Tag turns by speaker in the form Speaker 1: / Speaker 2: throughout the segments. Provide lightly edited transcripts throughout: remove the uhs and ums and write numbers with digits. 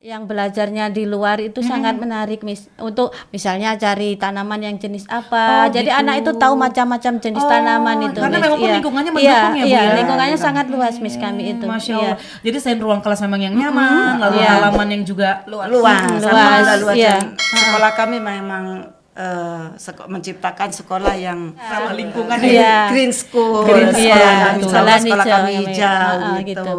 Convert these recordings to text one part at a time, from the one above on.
Speaker 1: Yang belajarnya di luar itu sangat menarik, untuk misalnya cari tanaman yang jenis apa. Jadi
Speaker 2: gitu.
Speaker 1: anak itu tahu macam-macam jenis tanaman itu.
Speaker 2: Karena memang lingkungannya mendukung ya, Bu
Speaker 1: Iya,
Speaker 2: ya?
Speaker 1: lingkungannya sangat luas kami itu.
Speaker 2: Masya Allah. Jadi selain ruang kelas memang yang nyaman, lalu halaman yang juga
Speaker 3: luas.
Speaker 1: Iya.
Speaker 3: Dan sekolah kami memang menciptakan sekolah yang
Speaker 2: ramah lingkungan
Speaker 3: green school, sekolah kami hijau gitu.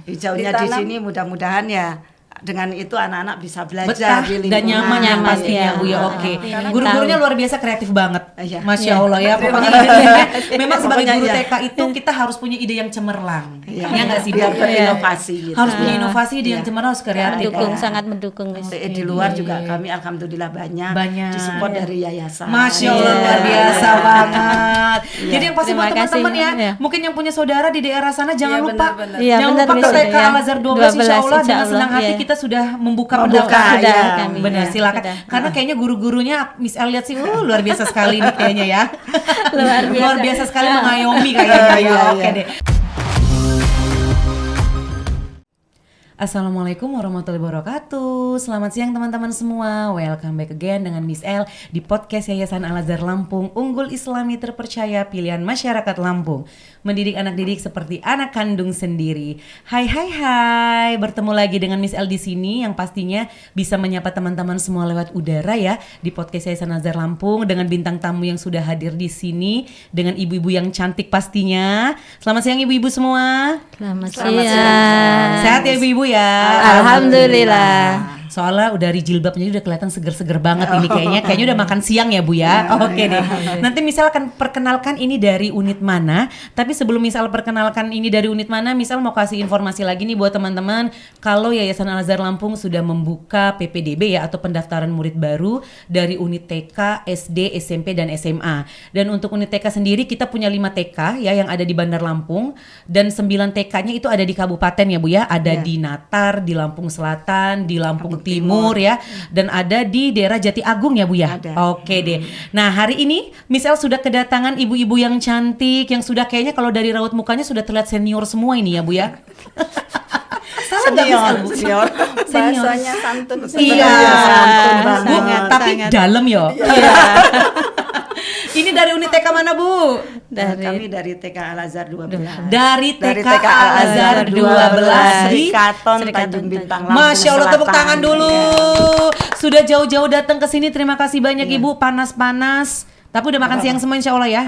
Speaker 3: Hijaunya di sini mudah-mudahan ya dengan itu anak-anak bisa belajar
Speaker 2: betah
Speaker 3: di lingkungan
Speaker 2: dan nyaman pastinya Bu ya. Oke. Guru-gurunya luar biasa kreatif banget. Masya Allah ya. Pokoknya ide-idenya memang sebagai guru TK itu kita harus punya ide yang cemerlang. Ya nggak sih?
Speaker 3: Biar berinovasi gitu.
Speaker 2: Harus punya inovasi, ide yang cemerlang, harus kreatif.
Speaker 1: Sangat mendukung.
Speaker 3: Di luar juga kami alhamdulillah banyak disupport dari yayasan.
Speaker 2: Masya Allah luar biasa banget. Jadi yang pasti buat teman-teman ya, mungkin yang punya saudara di daerah sana jangan lupa ke TK Al-Azhar 12 insya Allah dengan senang hati kita sudah membuka pendaftaran. Benar, silakan. Karena kayaknya guru-gurunya Miss El lihat sih luar biasa sekali nih kayaknya ya. Luar biasa sekali mengayomi kayaknya ya. Oke deh. Assalamualaikum warahmatullahi wabarakatuh. Selamat siang teman-teman semua. Welcome back again dengan Miss El di podcast Yayasan Al-Azhar Lampung, unggul Islami terpercaya pilihan masyarakat Lampung. Mendidik anak didik seperti anak kandung sendiri. Hai, bertemu lagi dengan Miss El di sini yang pastinya bisa menyapa teman-teman semua lewat udara ya di podcast Yayasan Al-Azhar Lampung dengan bintang tamu yang sudah hadir di sini dengan ibu-ibu yang cantik pastinya. Selamat siang ibu-ibu semua.
Speaker 1: Selamat siang.
Speaker 2: Sehat ya ibu-ibu ya.
Speaker 1: Alhamdulillah.
Speaker 2: Soalnya udah dari jilbabnya udah kelihatan seger-seger banget ini kayaknya udah makan siang ya Bu ya. Oke deh. Nanti misal akan perkenalkan ini dari unit mana, tapi sebelum misal perkenalkan ini dari unit mana, misal mau kasih informasi lagi nih buat teman-teman kalau Yayasan Al-Azhar Lampung sudah membuka PPDB ya atau pendaftaran murid baru dari unit TK, SD, SMP dan SMA. Dan untuk unit TK sendiri kita punya 5 TK ya yang ada di Bandar Lampung dan 9 TK-nya itu ada di kabupaten ya Bu ya. Ada di Natar, di Lampung Selatan, di Lampung Timur ya, dan ada di daerah Jati Agung ya Bu ya. Oke deh. Nah hari ini Miss El sudah kedatangan ibu-ibu yang cantik, yang sudah kayaknya kalau dari raut mukanya sudah terlihat senior semua ini ya Bu ya. Salah nggak Miss El?
Speaker 3: Senior.
Speaker 1: Bahasanya santun.
Speaker 2: Iya. Bu, tapi dalam ya. Ini dari unit TK mana Bu?
Speaker 3: Kami dari TK Al-Azhar 12.
Speaker 2: Dari TK Al-Azhar 12 di
Speaker 3: Katon Tanjung Bintang Lampung.
Speaker 2: Masya Allah, tepuk tangan dulu. Sudah jauh-jauh datang ke sini. Terima kasih banyak Ibu. Panas-panas. Tapi udah makan siang semua insya Allah ya.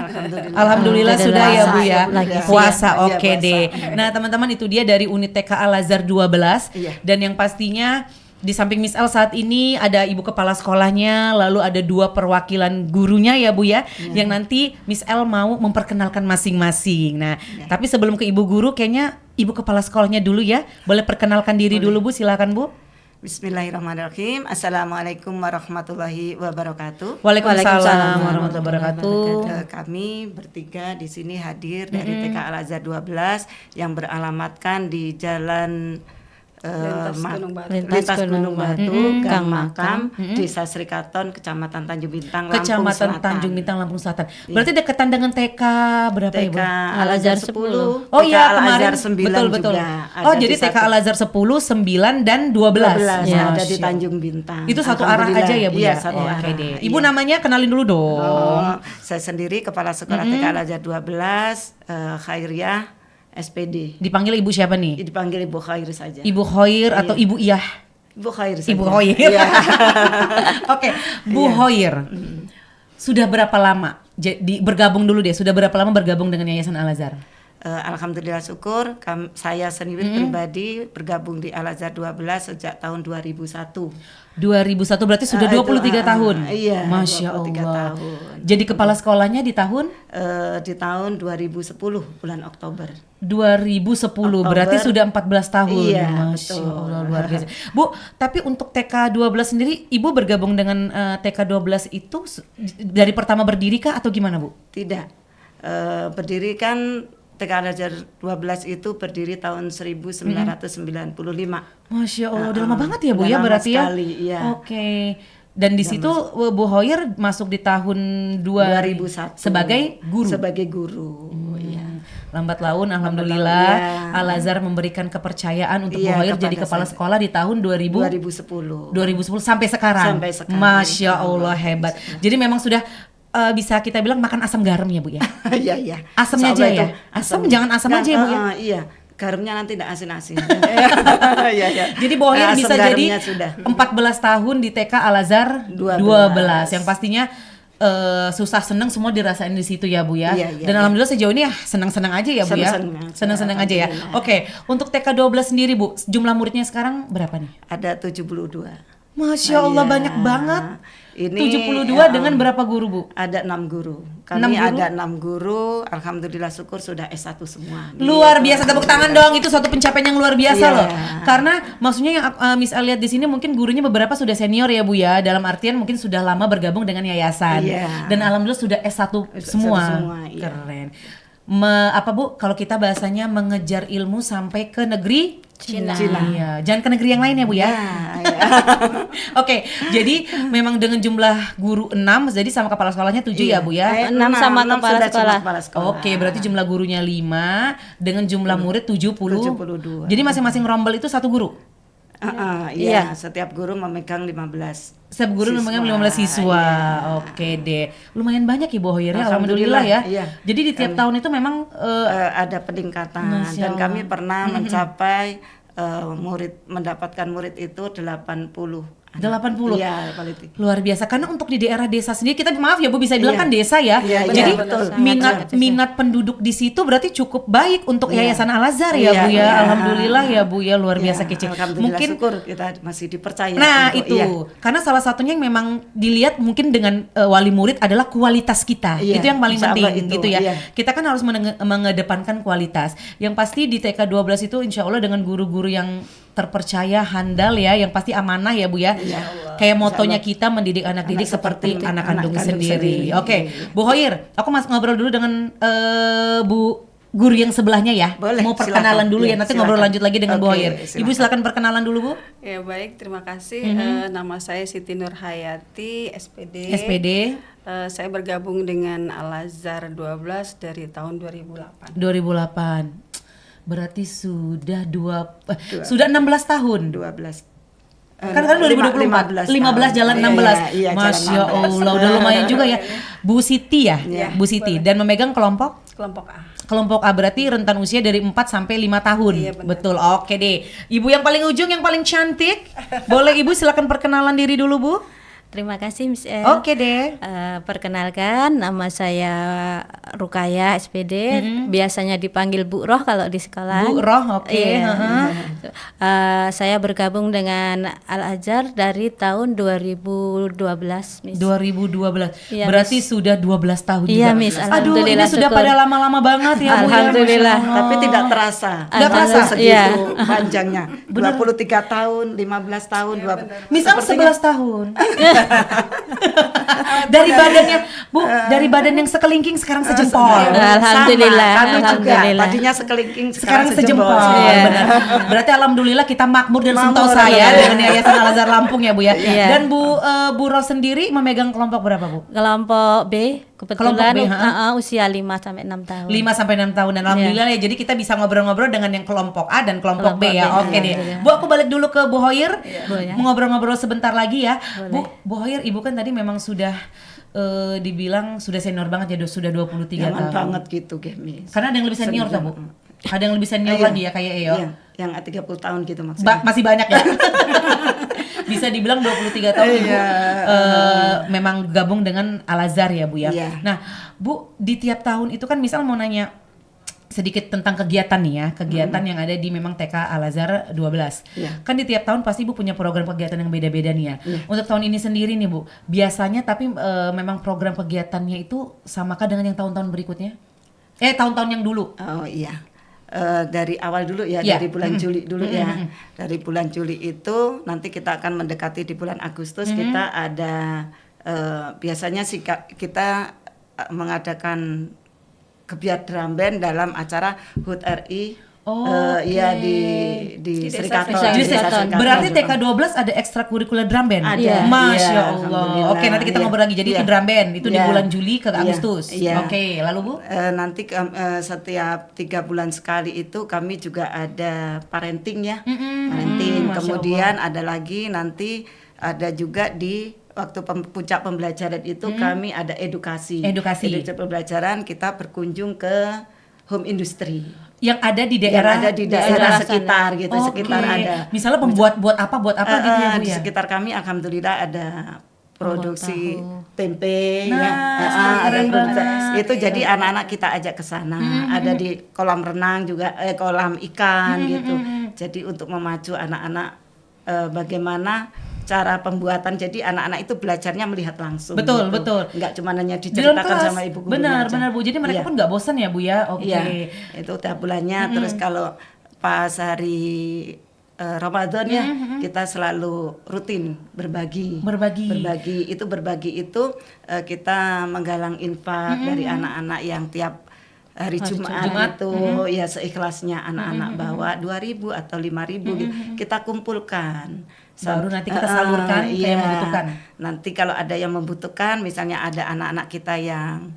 Speaker 2: Alhamdulillah sudah ya Bu ya. Puasa oke deh. Nah teman-teman itu dia dari unit TK Al-Azhar 12. Dan yang pastinya di samping Miss El saat ini ada ibu kepala sekolahnya, lalu ada 2 perwakilan gurunya ya Bu ya, yang nanti Miss El mau memperkenalkan masing-masing. Nah, tapi sebelum ke ibu guru kayaknya ibu kepala sekolahnya dulu ya. Boleh perkenalkan diri dulu Bu, silakan Bu.
Speaker 3: Bismillahirrahmanirrahim. Assalamualaikum warahmatullahi wabarakatuh.
Speaker 2: Waalaikumsalam warahmatullahi wabarakatuh.
Speaker 3: Kami bertiga di sini hadir dari TK Al-Azhar 12 yang beralamatkan di Jalan Lintas Gunung Batu, Gang Makam, Desa Srikaton, Kecamatan Tanjung Bintang, Lampung Selatan.
Speaker 2: Kecamatan Tanjung Bintang, Lampung Selatan. Berarti deketan dengan TK berapa ya Bu?
Speaker 3: TK Al-Azhar 10.
Speaker 2: Oh iya kemarin
Speaker 3: Al-Azhar 9
Speaker 2: betul.
Speaker 3: juga.
Speaker 2: Oh jadi TK Al-Azhar 10, 9 dan 12.
Speaker 3: Ya, ada di Tanjung Bintang.
Speaker 2: Itu satu arah aja ya Bu ya?
Speaker 3: Satu arah.
Speaker 2: Oke deh. Ibu namanya kenalin dulu dong.
Speaker 3: Saya sendiri Kepala Sekolah TK Al-Azhar 12, Khairiyah SPD.
Speaker 2: Dipanggil ibu siapa nih?
Speaker 3: Dipanggil Ibu Khair saja.
Speaker 2: Ibu Khair atau Ibu Iyah?
Speaker 3: Ibu Khair saja.
Speaker 2: Ibu Khair. Oke, Bu Khair. Sudah berapa lama? Jadi bergabung dulu deh. Sudah berapa lama bergabung dengan Yayasan Al-Azhar?
Speaker 3: Alhamdulillah syukur saya sendiri pribadi bergabung di Al-Azhar 12 sejak tahun 2001.
Speaker 2: 2001 berarti sudah 23 tahun.
Speaker 3: Iya.
Speaker 2: Masya
Speaker 3: 23
Speaker 2: Allah.
Speaker 3: tahun.
Speaker 2: Jadi kepala sekolahnya di tahun?
Speaker 3: Di tahun 2010 bulan Oktober.
Speaker 2: 2010 berarti sudah 14 tahun.
Speaker 3: Iya,
Speaker 2: Masya
Speaker 3: betul.
Speaker 2: Allah luar biasa. Bu, tapi untuk TK 12 sendiri Ibu bergabung dengan TK 12 itu dari pertama berdiri kah atau gimana Bu?
Speaker 3: Tidak. Berdiri kan TK Al-Azhar 12 itu berdiri tahun 1995.
Speaker 2: Masya Allah, udah lama banget ya Bu ya berarti
Speaker 3: sekali,
Speaker 2: ya? Oke. Dan di situ Bu Khair masuk di tahun 2001 sebagai guru.
Speaker 3: Sebagai guru, iya.
Speaker 2: lambat laun alhamdulillah
Speaker 3: ya.
Speaker 2: Al-Azhar memberikan kepercayaan untuk Bu
Speaker 3: Iya,
Speaker 2: Hoir jadi
Speaker 3: kepada
Speaker 2: kepala
Speaker 3: saya.
Speaker 2: sekolah di tahun
Speaker 3: 2010.
Speaker 2: 2010 sampai sekarang.
Speaker 3: Sampai sekarang.
Speaker 2: Masya Allah, hebat. Jadi memang sudah bisa kita bilang makan asam garam ya Bu ya.
Speaker 3: Iya, iya.
Speaker 2: Asamnya aja ya. Asam jangan asam aja ya Bu ya.
Speaker 3: Iya. Garamnya nanti enggak asin-asin. Iya, iya.
Speaker 2: Jadi Bu Hoir
Speaker 3: Asam
Speaker 2: bisa jadi
Speaker 3: garamnya sudah.
Speaker 2: 14 tahun di TK Al-Azhar 12. Yang pastinya susah seneng semua dirasain di situ ya Bu ya.
Speaker 3: Iya, iya,
Speaker 2: Dan
Speaker 3: iya.
Speaker 2: alhamdulillah sejauh ini ya senang-senang aja ya Bu ya. Senang-senang aja ya.
Speaker 3: Alhamdulillah.
Speaker 2: Oke, untuk TK 12 sendiri Bu, jumlah muridnya sekarang berapa nih?
Speaker 3: Ada 72.
Speaker 2: Masya Allah
Speaker 3: Iya.
Speaker 2: banyak banget.
Speaker 3: Ini
Speaker 2: 72 dengan berapa guru Bu?
Speaker 3: ada 6 guru.
Speaker 2: 6
Speaker 3: Kami
Speaker 2: guru?
Speaker 3: ada 6 guru. Alhamdulillah syukur sudah S1 semua.
Speaker 2: Luar biasa, tepuk tangan dong, itu suatu pencapaian yang luar biasa
Speaker 3: Iya.
Speaker 2: loh. Karena maksudnya yang Miss Al lihat di sini mungkin gurunya beberapa sudah senior ya Bu ya, dalam artian mungkin sudah lama bergabung dengan yayasan.
Speaker 3: Iya.
Speaker 2: Dan alhamdulillah sudah S1 semua.
Speaker 3: semua, iya.
Speaker 2: Keren. Apa Bu, kalau kita bahasanya mengejar ilmu sampai ke negeri
Speaker 1: Cina.
Speaker 2: Iya, jangan ke negeri yang lain ya Bu ya.
Speaker 3: Ya.
Speaker 2: Oke, jadi memang dengan jumlah guru 6, jadi sama kepala sekolahnya 7 ya Bu ya.
Speaker 1: 6 sama
Speaker 3: enam
Speaker 1: kepala
Speaker 3: sudah cuma
Speaker 1: sekolah.
Speaker 3: kepala sekolah.
Speaker 2: Oke, berarti jumlah gurunya 5 dengan jumlah murid
Speaker 3: 72.
Speaker 2: Jadi masing-masing rombel itu satu guru.
Speaker 3: Iya, setiap guru memegang 15.
Speaker 2: Setiap guru
Speaker 3: Siswa.
Speaker 2: memegang 15 siswa.
Speaker 3: Iya.
Speaker 2: Oke deh. Lumayan banyak Ibu Hoir ya,
Speaker 3: Alhamdulillah,
Speaker 2: alhamdulillah ya.
Speaker 3: iya.
Speaker 2: Jadi di tiap tahun itu memang
Speaker 3: Ada peningkatan
Speaker 2: Masya
Speaker 3: dan
Speaker 2: Allah.
Speaker 3: kami pernah mencapai mendapatkan murid itu 80.
Speaker 2: 80.
Speaker 3: Iya, quality.
Speaker 2: luar biasa karena untuk di daerah desa sendiri kita maaf ya Bu bisa bilang
Speaker 3: Iya.
Speaker 2: kan desa ya.
Speaker 3: Iya, iya,
Speaker 2: Jadi
Speaker 3: betul.
Speaker 2: minat penduduk di situ berarti cukup baik untuk
Speaker 3: Iya.
Speaker 2: Yayasan Al-Azhar ya
Speaker 3: Iya,
Speaker 2: Bu ya.
Speaker 3: iya.
Speaker 2: Alhamdulillah ya Bu ya, luar biasa
Speaker 3: Ya,
Speaker 2: kece.
Speaker 3: alhamdulillah
Speaker 2: Mungkin
Speaker 3: syukur kita masih dipercaya.
Speaker 2: nah
Speaker 3: untuk-
Speaker 2: itu
Speaker 3: iya.
Speaker 2: karena salah satunya yang memang dilihat mungkin dengan wali murid adalah kualitas kita.
Speaker 3: Iya,
Speaker 2: Itu yang paling
Speaker 3: insya Allah
Speaker 2: penting
Speaker 3: itu,
Speaker 2: gitu ya.
Speaker 3: iya.
Speaker 2: Kita kan harus mengedepankan kualitas. Yang pasti di TK 12 itu insya Allah dengan guru-guru yang terpercaya, handal ya, yang pasti amanah ya Bu ya. Kayak motonya kita mendidik anak didik seperti anak kandung sendiri. Oke, Bu Hoir, aku ngobrol dulu dengan Bu guru yang sebelahnya ya.
Speaker 3: Boleh,
Speaker 2: Mau perkenalan
Speaker 3: silakan.
Speaker 2: dulu ya,
Speaker 3: Iya,
Speaker 2: nanti ngobrol
Speaker 3: silakan.
Speaker 2: lanjut lagi dengan Bu
Speaker 3: Oke,
Speaker 2: Hoir.
Speaker 3: silakan.
Speaker 2: Ibu silakan perkenalan dulu Bu.
Speaker 4: Ya baik, terima kasih. Nama saya Siti Nurhayati, SPD.
Speaker 2: SPD
Speaker 4: Saya bergabung dengan Al-Azhar 12 dari tahun 2008.
Speaker 2: 2008. Berarti sudah sudah 16 tahun.
Speaker 3: 12.
Speaker 2: Kan 2024, 15 jalan 16.
Speaker 3: Iya,
Speaker 2: Masya
Speaker 3: jalan 16.
Speaker 2: Allah, udah lumayan juga ya. Bu Siti ya,
Speaker 3: Iya,
Speaker 2: Bu Siti dan memegang kelompok
Speaker 4: Kelompok A.
Speaker 2: Kelompok A berarti rentan usia dari 4 sampai 5 tahun.
Speaker 4: Iya, benar.
Speaker 2: Betul. Oke deh. Ibu yang paling ujung yang paling cantik. Boleh Ibu silakan perkenalan diri dulu, Bu.
Speaker 1: Terima kasih Miss El.
Speaker 2: Oke deh.
Speaker 1: Perkenalkan, nama saya Rukaya SPD. Biasanya dipanggil Bu Roh kalau di sekolah.
Speaker 2: Bu Roh, oke.
Speaker 1: Iya.
Speaker 2: Heeh.
Speaker 1: Saya bergabung dengan Al-Azhar dari tahun 2012, Miss.
Speaker 2: 2012.
Speaker 1: Iya,
Speaker 2: Berarti sudah 12 tahun
Speaker 1: Iya,
Speaker 2: juga.
Speaker 1: Miss.
Speaker 2: Aduh, ini
Speaker 1: Alhamdulillah,
Speaker 2: sudah
Speaker 1: syukur.
Speaker 2: pada lama-lama banget ya, Bu. ya.
Speaker 1: Alhamdulillah.
Speaker 2: Masya Allah.
Speaker 3: Tapi tidak terasa.
Speaker 2: Nggak terasa?
Speaker 3: Segitu
Speaker 1: Iya.
Speaker 3: panjangnya. 23 tahun, 15 tahun,
Speaker 2: Misal 11 tahun. Dari badannya, Bu, dari badan yang sekelingking sekarang sejempol.
Speaker 1: Alhamdulillah,
Speaker 3: Sama, kami juga.
Speaker 1: alhamdulillah.
Speaker 3: Tadinya sekelingking,
Speaker 2: Sekarang sejempol.
Speaker 1: Iya.
Speaker 2: Benar. Berarti alhamdulillah kita makmur dan
Speaker 3: Makmur,
Speaker 2: sentosa ya
Speaker 3: iya.
Speaker 2: dengan Yayasan Al-Azhar Lampung ya, Bu ya.
Speaker 1: Iya.
Speaker 2: Dan Bu Ros sendiri memegang kelompok berapa, Bu?
Speaker 1: Kelompok B, kebetulan
Speaker 2: Kelompok B,
Speaker 1: usia 5 sampai 6 tahun.
Speaker 2: 5 sampai 6 tahun dan alhamdulillah ya. Jadi kita bisa ngobrol-ngobrol dengan yang kelompok A dan kelompok B ya.
Speaker 1: Kelompok B,
Speaker 2: Oke deh.
Speaker 1: iya.
Speaker 2: Bu, aku balik dulu ke Bu Hoir.
Speaker 1: Boleh.
Speaker 2: Ngobrol-ngobrol sebentar lagi ya. Bu Hoir, Ibu kan tadi memang sudah dibilang sudah senior banget ya, sudah 23
Speaker 3: Jangan
Speaker 2: tahun.
Speaker 3: banget gitu, Gemis.
Speaker 2: Karena ada yang lebih senior tuh, Bu. Ada yang lebih senior
Speaker 3: Iya.
Speaker 2: lagi ya kayak Eo.
Speaker 3: Iya, yang 30 tahun gitu maksudnya.
Speaker 2: Masih banyak ya. Bisa dibilang 23 tahun Ibu memang gabung dengan Al-Azhar ya, Bu ya.
Speaker 3: Iya.
Speaker 2: Nah, Bu, di tiap tahun itu kan misal mau nanya sedikit tentang kegiatan nih ya, kegiatan yang ada di memang TK Al-Azhar 12.
Speaker 3: Iya.
Speaker 2: Kan di tiap tahun pasti Ibu punya program kegiatan yang beda-beda nih ya.
Speaker 3: Iya.
Speaker 2: Untuk tahun ini sendiri nih, Bu, biasanya tapi memang program kegiatannya itu samakah dengan yang tahun-tahun berikutnya? Tahun-tahun yang dulu.
Speaker 3: Oh iya. Dari awal dulu ya,
Speaker 2: Iya.
Speaker 3: dari bulan Juli dulu ya. Dari bulan Juli itu nanti kita akan mendekati di bulan Agustus kita ada biasanya kita mengadakan kegiatan drum band dalam acara HUT RI Iya di Serikaton.
Speaker 2: Jadi
Speaker 3: Serikaton.
Speaker 2: berarti TK12 ada ekstrakurikuler drum band?
Speaker 3: Ada.
Speaker 2: Masya
Speaker 3: Iya,
Speaker 2: Allah.
Speaker 3: alhamdulillah.
Speaker 2: Oke, nanti kita
Speaker 3: Iya.
Speaker 2: ngobrol lagi. Jadi itu
Speaker 3: Iya.
Speaker 2: drum band, itu di
Speaker 3: Iya.
Speaker 2: bulan Juli ke
Speaker 3: Iya.
Speaker 2: Agustus.
Speaker 3: Iya.
Speaker 2: Oke, lalu Bu?
Speaker 3: Nanti setiap 3 bulan sekali itu kami juga ada parenting ya, parenting.
Speaker 2: Masya
Speaker 3: Kemudian ada lagi nanti ada juga di waktu puncak pembelajaran itu kami ada edukasi.
Speaker 2: Edukasi.
Speaker 3: Pembelajaran kita berkunjung ke home industry.
Speaker 2: Yang ada di
Speaker 3: Yang
Speaker 2: daerah
Speaker 3: ada di daerah sekitar gitu,
Speaker 2: Oke.
Speaker 3: sekitar ada.
Speaker 2: Misalnya buat apa gitu ya Bu
Speaker 3: Di
Speaker 2: ya?
Speaker 3: sekitar kami alhamdulillah ada produksi
Speaker 1: tahu.
Speaker 3: tempe
Speaker 2: Nah,
Speaker 3: ya. Ada
Speaker 2: keren
Speaker 3: produksi.
Speaker 2: banget.
Speaker 3: Itu jadi anak-anak kita ajak ke sana. Ada di kolam renang juga kolam ikan gitu. Jadi untuk memacu anak-anak bagaimana cara pembuatan, jadi anak-anak itu belajarnya melihat langsung.
Speaker 2: Betul,
Speaker 3: gitu.
Speaker 2: betul.
Speaker 3: Nggak cuma hanya
Speaker 2: Di dalam
Speaker 3: diceritakan
Speaker 2: kelas.
Speaker 3: sama ibu gurunya
Speaker 2: Benar,
Speaker 3: aja.
Speaker 2: benar Bu. Jadi mereka
Speaker 3: Iya.
Speaker 2: pun nggak bosan ya Bu ya? Oke.
Speaker 3: Iya, itu tiap bulannya. Terus kalau pas hari Ramadan ya, kita selalu rutin berbagi. Berbagi itu kita menggalang infak dari anak-anak yang tiap hari Jumat itu ya seikhlasnya anak-anak bawa 2.000 atau 5.000 gitu. Kita kumpulkan.
Speaker 2: Baru nanti kita salurkan ke yang membutuhkan.
Speaker 3: Nanti kalau ada yang membutuhkan, misalnya ada anak-anak kita yang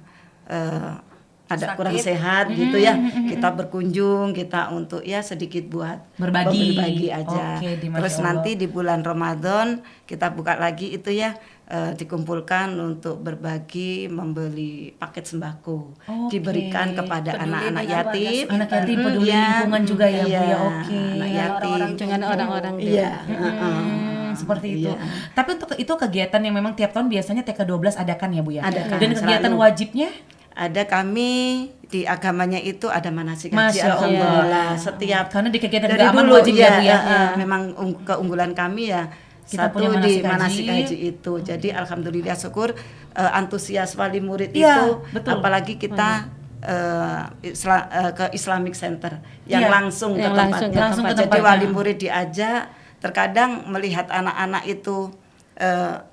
Speaker 3: ada kurang sehat gitu ya, kita berkunjung, kita untuk ya sedikit buat berbagi aja.
Speaker 2: Oke,
Speaker 3: Terus nanti di bulan Ramadan kita buka lagi itu ya, dikumpulkan untuk berbagi, membeli paket sembako, diberikan kepada anak-anak yatim.
Speaker 2: Anak yatim peduli lingkungan juga ya Bu ya. Oke.
Speaker 3: Anak yatim.
Speaker 1: Dengan orang-orang
Speaker 3: Iya.
Speaker 2: Seperti itu. Tapi untuk itu kegiatan yang memang tiap tahun biasanya TK12 adakan ya Bu ya.
Speaker 3: Adakan,
Speaker 2: Dan kegiatan
Speaker 3: selalu.
Speaker 2: wajibnya
Speaker 3: Ada kami di agamanya itu ada manasik haji,
Speaker 2: Masya Allah.
Speaker 3: alhamdulillah. Setiap
Speaker 2: karena di kegiatan
Speaker 3: dari
Speaker 2: keagamaan
Speaker 3: dulu
Speaker 2: wajib ya Bu ya.
Speaker 3: memang keunggulan kami ya
Speaker 2: Kita
Speaker 3: satu
Speaker 2: punya
Speaker 3: di
Speaker 2: manasik
Speaker 3: manasik
Speaker 2: haji.
Speaker 3: haji itu. Jadi alhamdulillah syukur antusias wali murid
Speaker 2: Iya,
Speaker 3: itu,
Speaker 2: betul.
Speaker 3: apalagi kita ke Islamic Center yang
Speaker 2: Iya,
Speaker 3: langsung ke
Speaker 1: yang langsung
Speaker 3: tempatnya.
Speaker 1: ke
Speaker 2: Langsung ke
Speaker 3: Jadi
Speaker 2: tempatnya.
Speaker 3: wali murid diajak, terkadang melihat anak-anak itu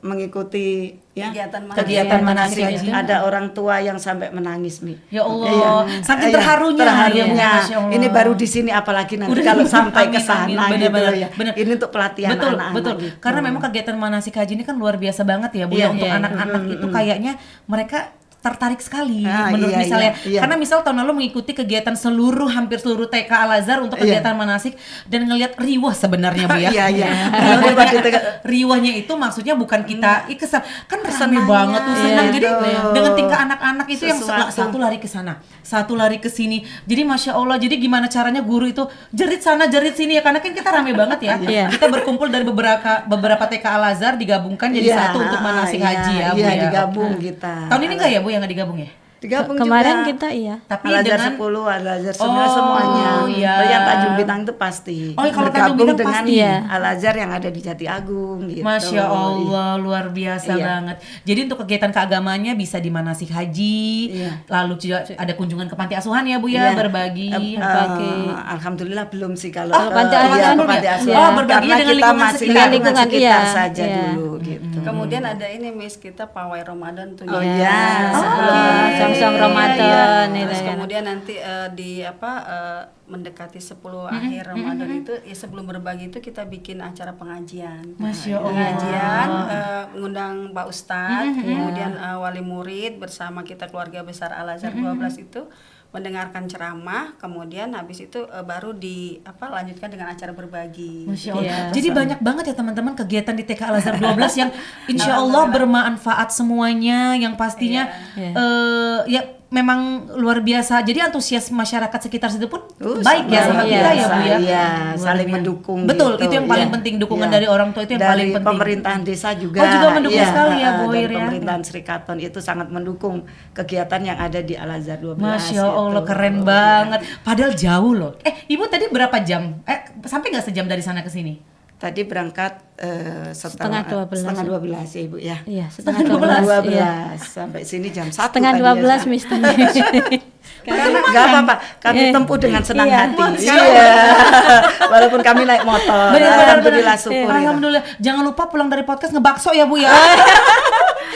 Speaker 3: mengikuti ya kegiatan manasik haji. Ada orang tua yang sampai menangis Mi.
Speaker 2: Ya Allah, saking terharunya.
Speaker 3: terharunya.
Speaker 2: Ya, Masya Allah.
Speaker 3: Ini baru di sini, apalagi nanti
Speaker 2: Udah,
Speaker 3: kalau sampai ke
Speaker 2: amin,
Speaker 3: sana
Speaker 2: amin.
Speaker 3: gitu
Speaker 2: Benar,
Speaker 3: loh ya.
Speaker 2: benar.
Speaker 3: Ini untuk pelatihan
Speaker 2: Betul,
Speaker 3: anak-anak.
Speaker 2: betul.
Speaker 3: gitu.
Speaker 2: Karena memang kegiatan manasik haji ini kan luar biasa banget ya Bu ya.
Speaker 3: Iya,
Speaker 2: Untuk
Speaker 1: iya.
Speaker 2: anak-anak itu kayaknya mereka tertarik sekali
Speaker 3: Ah,
Speaker 2: menurut
Speaker 3: iya,
Speaker 2: misalnya
Speaker 3: iya.
Speaker 2: karena misal tahun lalu mengikuti kegiatan hampir seluruh TK Al-Azhar untuk
Speaker 3: Iya.
Speaker 2: kegiatan manasik dan ngelihat riwah sebenarnya Bu ya.
Speaker 3: Iya, iya.
Speaker 2: Riwahnya itu maksudnya bukan kita kesal kan rame
Speaker 3: Kesenangan.
Speaker 2: banget tuh senang.
Speaker 3: Iya,
Speaker 2: Jadi
Speaker 3: betul.
Speaker 2: dengan tingkah anak-anak itu yang
Speaker 3: Sesuatu.
Speaker 2: satu lari ke sana, satu lari ke sini. Jadi Masya Allah, jadi gimana caranya guru itu jerit sana jerit sini ya, karena kan kita rame banget ya.
Speaker 1: Iya.
Speaker 2: Kita berkumpul dari beberapa TK Al-Azhar digabungkan jadi
Speaker 3: Iya,
Speaker 2: satu untuk manasik
Speaker 3: iya,
Speaker 2: haji ya Bu
Speaker 3: iya,
Speaker 2: ya.
Speaker 3: digabung kita.
Speaker 2: Tahun ini enggak ya Bu yang nggak digabung ya?
Speaker 3: Digabung
Speaker 1: Kemarin
Speaker 3: juga.
Speaker 1: kita iya.
Speaker 2: Tapi
Speaker 3: Al-Azhar
Speaker 2: dengan
Speaker 3: 10, Al-Azhar 9
Speaker 2: Oh,
Speaker 3: semuanya.
Speaker 2: iya.
Speaker 3: Yang Tanjung Bintang itu pasti.
Speaker 2: Oh, kalau Tanjung
Speaker 3: bergabung
Speaker 2: Bintang
Speaker 3: dengan
Speaker 2: pasti.
Speaker 1: Iya.
Speaker 3: Al-Azhar yang ada di Jati Agung gitu.
Speaker 2: Masya Allah, luar biasa
Speaker 3: Iya.
Speaker 2: banget. Jadi untuk kegiatan keagamannya bisa di manasik haji,
Speaker 3: Iya.
Speaker 2: lalu juga ada kunjungan ke panti asuhan ya Bu ya,
Speaker 3: Iya.
Speaker 2: berbagi.
Speaker 3: Alhamdulillah belum sih kalau
Speaker 1: panti
Speaker 3: iya,
Speaker 1: asuhan
Speaker 3: ke
Speaker 1: belum
Speaker 3: panti
Speaker 1: ya?
Speaker 3: asuhan.
Speaker 2: Oh, berbaginya
Speaker 3: Karena
Speaker 2: dengan
Speaker 3: kita
Speaker 2: lingkungan
Speaker 3: masih
Speaker 2: sekitar.
Speaker 3: lingkungan
Speaker 1: Lingkungan,
Speaker 3: sekitar
Speaker 1: iya,
Speaker 3: saja
Speaker 1: iya.
Speaker 3: dulu gitu.
Speaker 4: Kemudian ada ini Miss, kita pawai Ramadan tuh.
Speaker 3: Oh
Speaker 4: ya.
Speaker 3: iya,
Speaker 1: Sama-sama
Speaker 3: Iya,
Speaker 1: Ramadan
Speaker 3: iya.
Speaker 1: itu
Speaker 4: Terus
Speaker 1: ya.
Speaker 4: kemudian nanti di mendekati 10 akhir Ramadan itu ya sebelum berbagi itu kita bikin acara pengajian.
Speaker 2: Masya Allah.
Speaker 4: Pengajian mengundang Pak Ustadz, kemudian wali murid bersama kita keluarga besar Al-Azhar 12 itu mendengarkan ceramah, kemudian habis itu baru lanjutkan dengan acara berbagi.
Speaker 2: Masya Allah.
Speaker 1: Iya.
Speaker 2: Jadi banyak banget ya teman-teman kegiatan di TK Al-Azhar 12 yang insya Allah bermanfaat semuanya, yang pastinya
Speaker 1: Iya.
Speaker 2: ya memang luar biasa. Jadi antusias masyarakat sekitar situ pun baik ya
Speaker 3: sangat
Speaker 2: sama kita ya
Speaker 3: biasa,
Speaker 2: Bu ya.
Speaker 3: iya,
Speaker 2: Luar
Speaker 3: saling
Speaker 2: biasa.
Speaker 3: mendukung
Speaker 2: Betul,
Speaker 3: gitu,
Speaker 2: itu yang paling
Speaker 3: iya.
Speaker 2: penting, dukungan
Speaker 3: Iya.
Speaker 2: dari orang tua itu yang
Speaker 3: Dari
Speaker 2: paling penting.
Speaker 3: pemerintahan desa juga.
Speaker 2: Oh, juga mendukung
Speaker 3: iya,
Speaker 2: sekali ya, Bu
Speaker 3: dari
Speaker 2: Ir ya.
Speaker 3: pemerintahan Serikaton itu sangat mendukung kegiatan yang ada di Al-Azhar 12.
Speaker 2: Masya Allah,
Speaker 3: gitu.
Speaker 2: keren banget. Padahal jauh loh. Ibu tadi berapa jam? Sampai nggak sejam dari sana ke sini?
Speaker 3: Tadi berangkat
Speaker 1: Setengah 12.
Speaker 3: setengah 12 ya Ibu ya.
Speaker 1: Iya, setengah 12.
Speaker 3: 12
Speaker 1: Iya.
Speaker 3: sampai sini jam 1
Speaker 1: Setengah
Speaker 3: tadi
Speaker 1: 12
Speaker 3: ya.
Speaker 1: Mister.
Speaker 3: Nggak apa-apa, kami tempuh dengan senang
Speaker 1: Iya.
Speaker 3: hati. Iya. Walaupun kami naik motor. Alhamdulillah syukur.
Speaker 2: Alhamdulillah. Jangan lupa pulang dari podcast ngebakso ya Bu ya.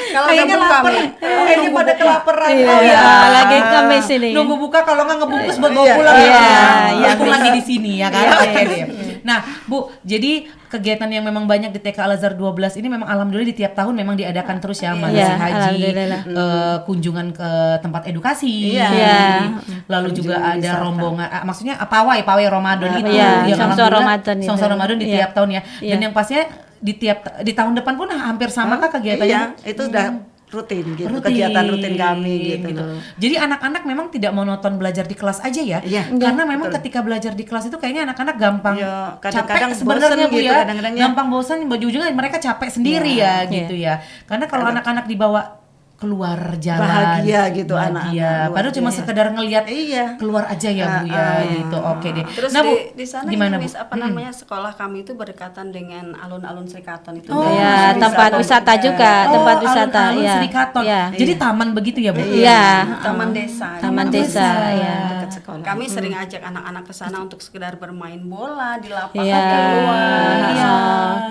Speaker 4: Kalau
Speaker 2: Kayaknya
Speaker 4: udah buka,
Speaker 2: lapar.
Speaker 4: Mi.
Speaker 2: Kayaknya pada kelaparan.
Speaker 1: Iya,
Speaker 2: Oh, ya.
Speaker 1: lagi Kamis ini.
Speaker 2: Nunggu buka kalau nggak ngebungkus buat bawa
Speaker 3: Iya,
Speaker 2: pulang
Speaker 1: iya,
Speaker 2: ya.
Speaker 1: iya,
Speaker 2: Mumpung
Speaker 1: iya.
Speaker 2: lagi di sini ya kan.
Speaker 1: Iya,
Speaker 2: Oke deh. Nah, Bu, jadi kegiatan yang memang banyak di TK Al Azhar 12 ini memang alhamdulillah di tiap tahun memang diadakan terus ya, manasik
Speaker 1: Iya,
Speaker 2: haji,
Speaker 1: alhamdulillah.
Speaker 2: kunjungan ke tempat edukasi.
Speaker 3: Iya.
Speaker 1: Iya.
Speaker 2: Lalu juga
Speaker 3: Kunjungan
Speaker 2: ada
Speaker 3: wisata.
Speaker 2: rombongan, maksudnya pawai Ramadan itu.
Speaker 1: Iya,
Speaker 2: yang
Speaker 1: Syamsul
Speaker 2: alhamdulillah
Speaker 1: Ramadan itu.
Speaker 2: Syamsul Ramadan di
Speaker 1: Iya.
Speaker 2: tiap tahun ya. Dan
Speaker 1: Iya.
Speaker 2: yang pastinya di tahun depan pun hampir sama kah kegiatannya?
Speaker 3: Iya, itu udah rutin gitu, kegiatan rutin kami gitu.
Speaker 2: Jadi anak-anak memang tidak monoton belajar di kelas aja ya.
Speaker 3: Iya.
Speaker 2: Karena memang ketika belajar di kelas itu kayaknya anak-anak gampang
Speaker 3: Iya, kadang-kadang
Speaker 2: capek sebenarnya
Speaker 3: bosen
Speaker 2: Bu
Speaker 3: gitu,
Speaker 2: ya.
Speaker 3: kadang-kadang ya.
Speaker 2: Gampang bosan, ujung-ujungnya mereka capek sendiri ya gitu ya. Karena kalau anak-anak dibawa keluar jalan
Speaker 3: Bahagia gitu
Speaker 2: bahagia.
Speaker 3: anak-anak,
Speaker 2: Padahal cuma sekedar ngelihat
Speaker 3: Iya.
Speaker 2: keluar aja ya Bu ya gitu. Oke deh.
Speaker 4: Terus
Speaker 2: Nah, Bu,
Speaker 4: di sana
Speaker 2: gimana
Speaker 4: ini
Speaker 2: Bu?
Speaker 4: Miss, apa namanya, sekolah kami itu berdekatan dengan alun-alun Serikatan itu.
Speaker 1: Iya, tempat wisata juga, tempat wisata.
Speaker 2: Alun-alun
Speaker 1: Iya.
Speaker 2: Serikaton.
Speaker 1: Iya.
Speaker 2: Jadi taman begitu ya Bu?
Speaker 1: Iya.
Speaker 4: Taman desa.
Speaker 1: Taman desa, ya.
Speaker 3: Dekat sekolah.
Speaker 4: Kami sering ajak anak-anak ke sana untuk sekedar bermain bola di lapangan
Speaker 1: Iya.
Speaker 4: keluar.
Speaker 2: Iya.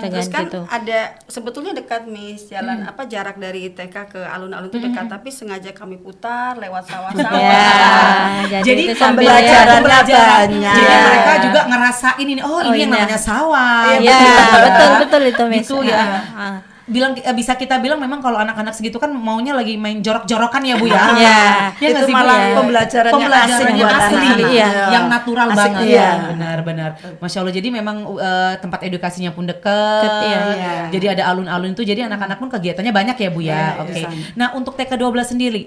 Speaker 1: Dengan
Speaker 4: Terus kan
Speaker 1: gitu.
Speaker 4: ada sebetulnya dekat Miss, jalan apa jarak dari TK ke alun-alun itu dekat, tapi sengaja kami putar lewat sawah-sawah.
Speaker 1: Ya,
Speaker 2: Jadi
Speaker 1: itu sambil
Speaker 3: pembelajaran
Speaker 2: pembelajaran.
Speaker 3: banyak.
Speaker 2: Jadi mereka juga ngerasain ini. Oh, ini yang
Speaker 1: iya.
Speaker 2: namanya sawah.
Speaker 1: Iya, betul itu Miss.
Speaker 2: Gitu ya.
Speaker 1: Ah.
Speaker 2: Bilang bisa kita bilang memang kalau anak-anak segitu kan maunya lagi main jorok-jorokan ya Bu ya.
Speaker 1: Iya.
Speaker 2: Ya nggak
Speaker 3: Itu
Speaker 2: sih, Bu,
Speaker 3: malah
Speaker 2: ya?
Speaker 3: pembelajarannya
Speaker 2: Pembelajarannya
Speaker 3: asik buat
Speaker 2: asli,
Speaker 3: anak-anak.
Speaker 2: iya.
Speaker 3: Iya.
Speaker 2: Yang natural
Speaker 3: Asik,
Speaker 2: banget.
Speaker 3: iya.
Speaker 2: Benar-benar. Masya Allah. Jadi memang tempat edukasinya pun dekat.
Speaker 1: Iya.
Speaker 3: Iya.
Speaker 2: Jadi ada alun-alun itu. Jadi anak-anak pun kegiatannya banyak ya Bu ya.
Speaker 3: Iya,
Speaker 2: Oke.
Speaker 3: di sana.
Speaker 2: Nah untuk TK 12 sendiri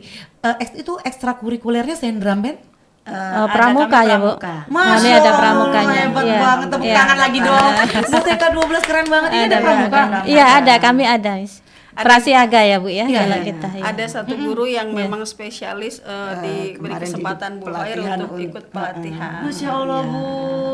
Speaker 2: itu ekstrakurikulernya selain drum band?
Speaker 1: Oh, pramuka ya, Bu?
Speaker 3: pramuka.
Speaker 1: Kami ada pramukanya.
Speaker 2: Hebat
Speaker 1: Iya.
Speaker 2: banget, tepuk
Speaker 1: Iya.
Speaker 2: tangan lagi dong. Bu TK 12 keren banget. Ini ada pramuka.
Speaker 1: Iya, ada, kami ada, Miss. Prasiaga ya, Bu ya,
Speaker 2: Iya,
Speaker 1: kalau
Speaker 2: iya.
Speaker 1: kita. Iya.
Speaker 4: Ada satu guru yang memang spesialis diberi
Speaker 3: kemarin
Speaker 4: kesempatan
Speaker 3: di
Speaker 4: Bu Khair
Speaker 3: pelatihan
Speaker 4: untuk ikut
Speaker 3: untuk-
Speaker 4: pelatihan.
Speaker 2: Masya Allah Bu,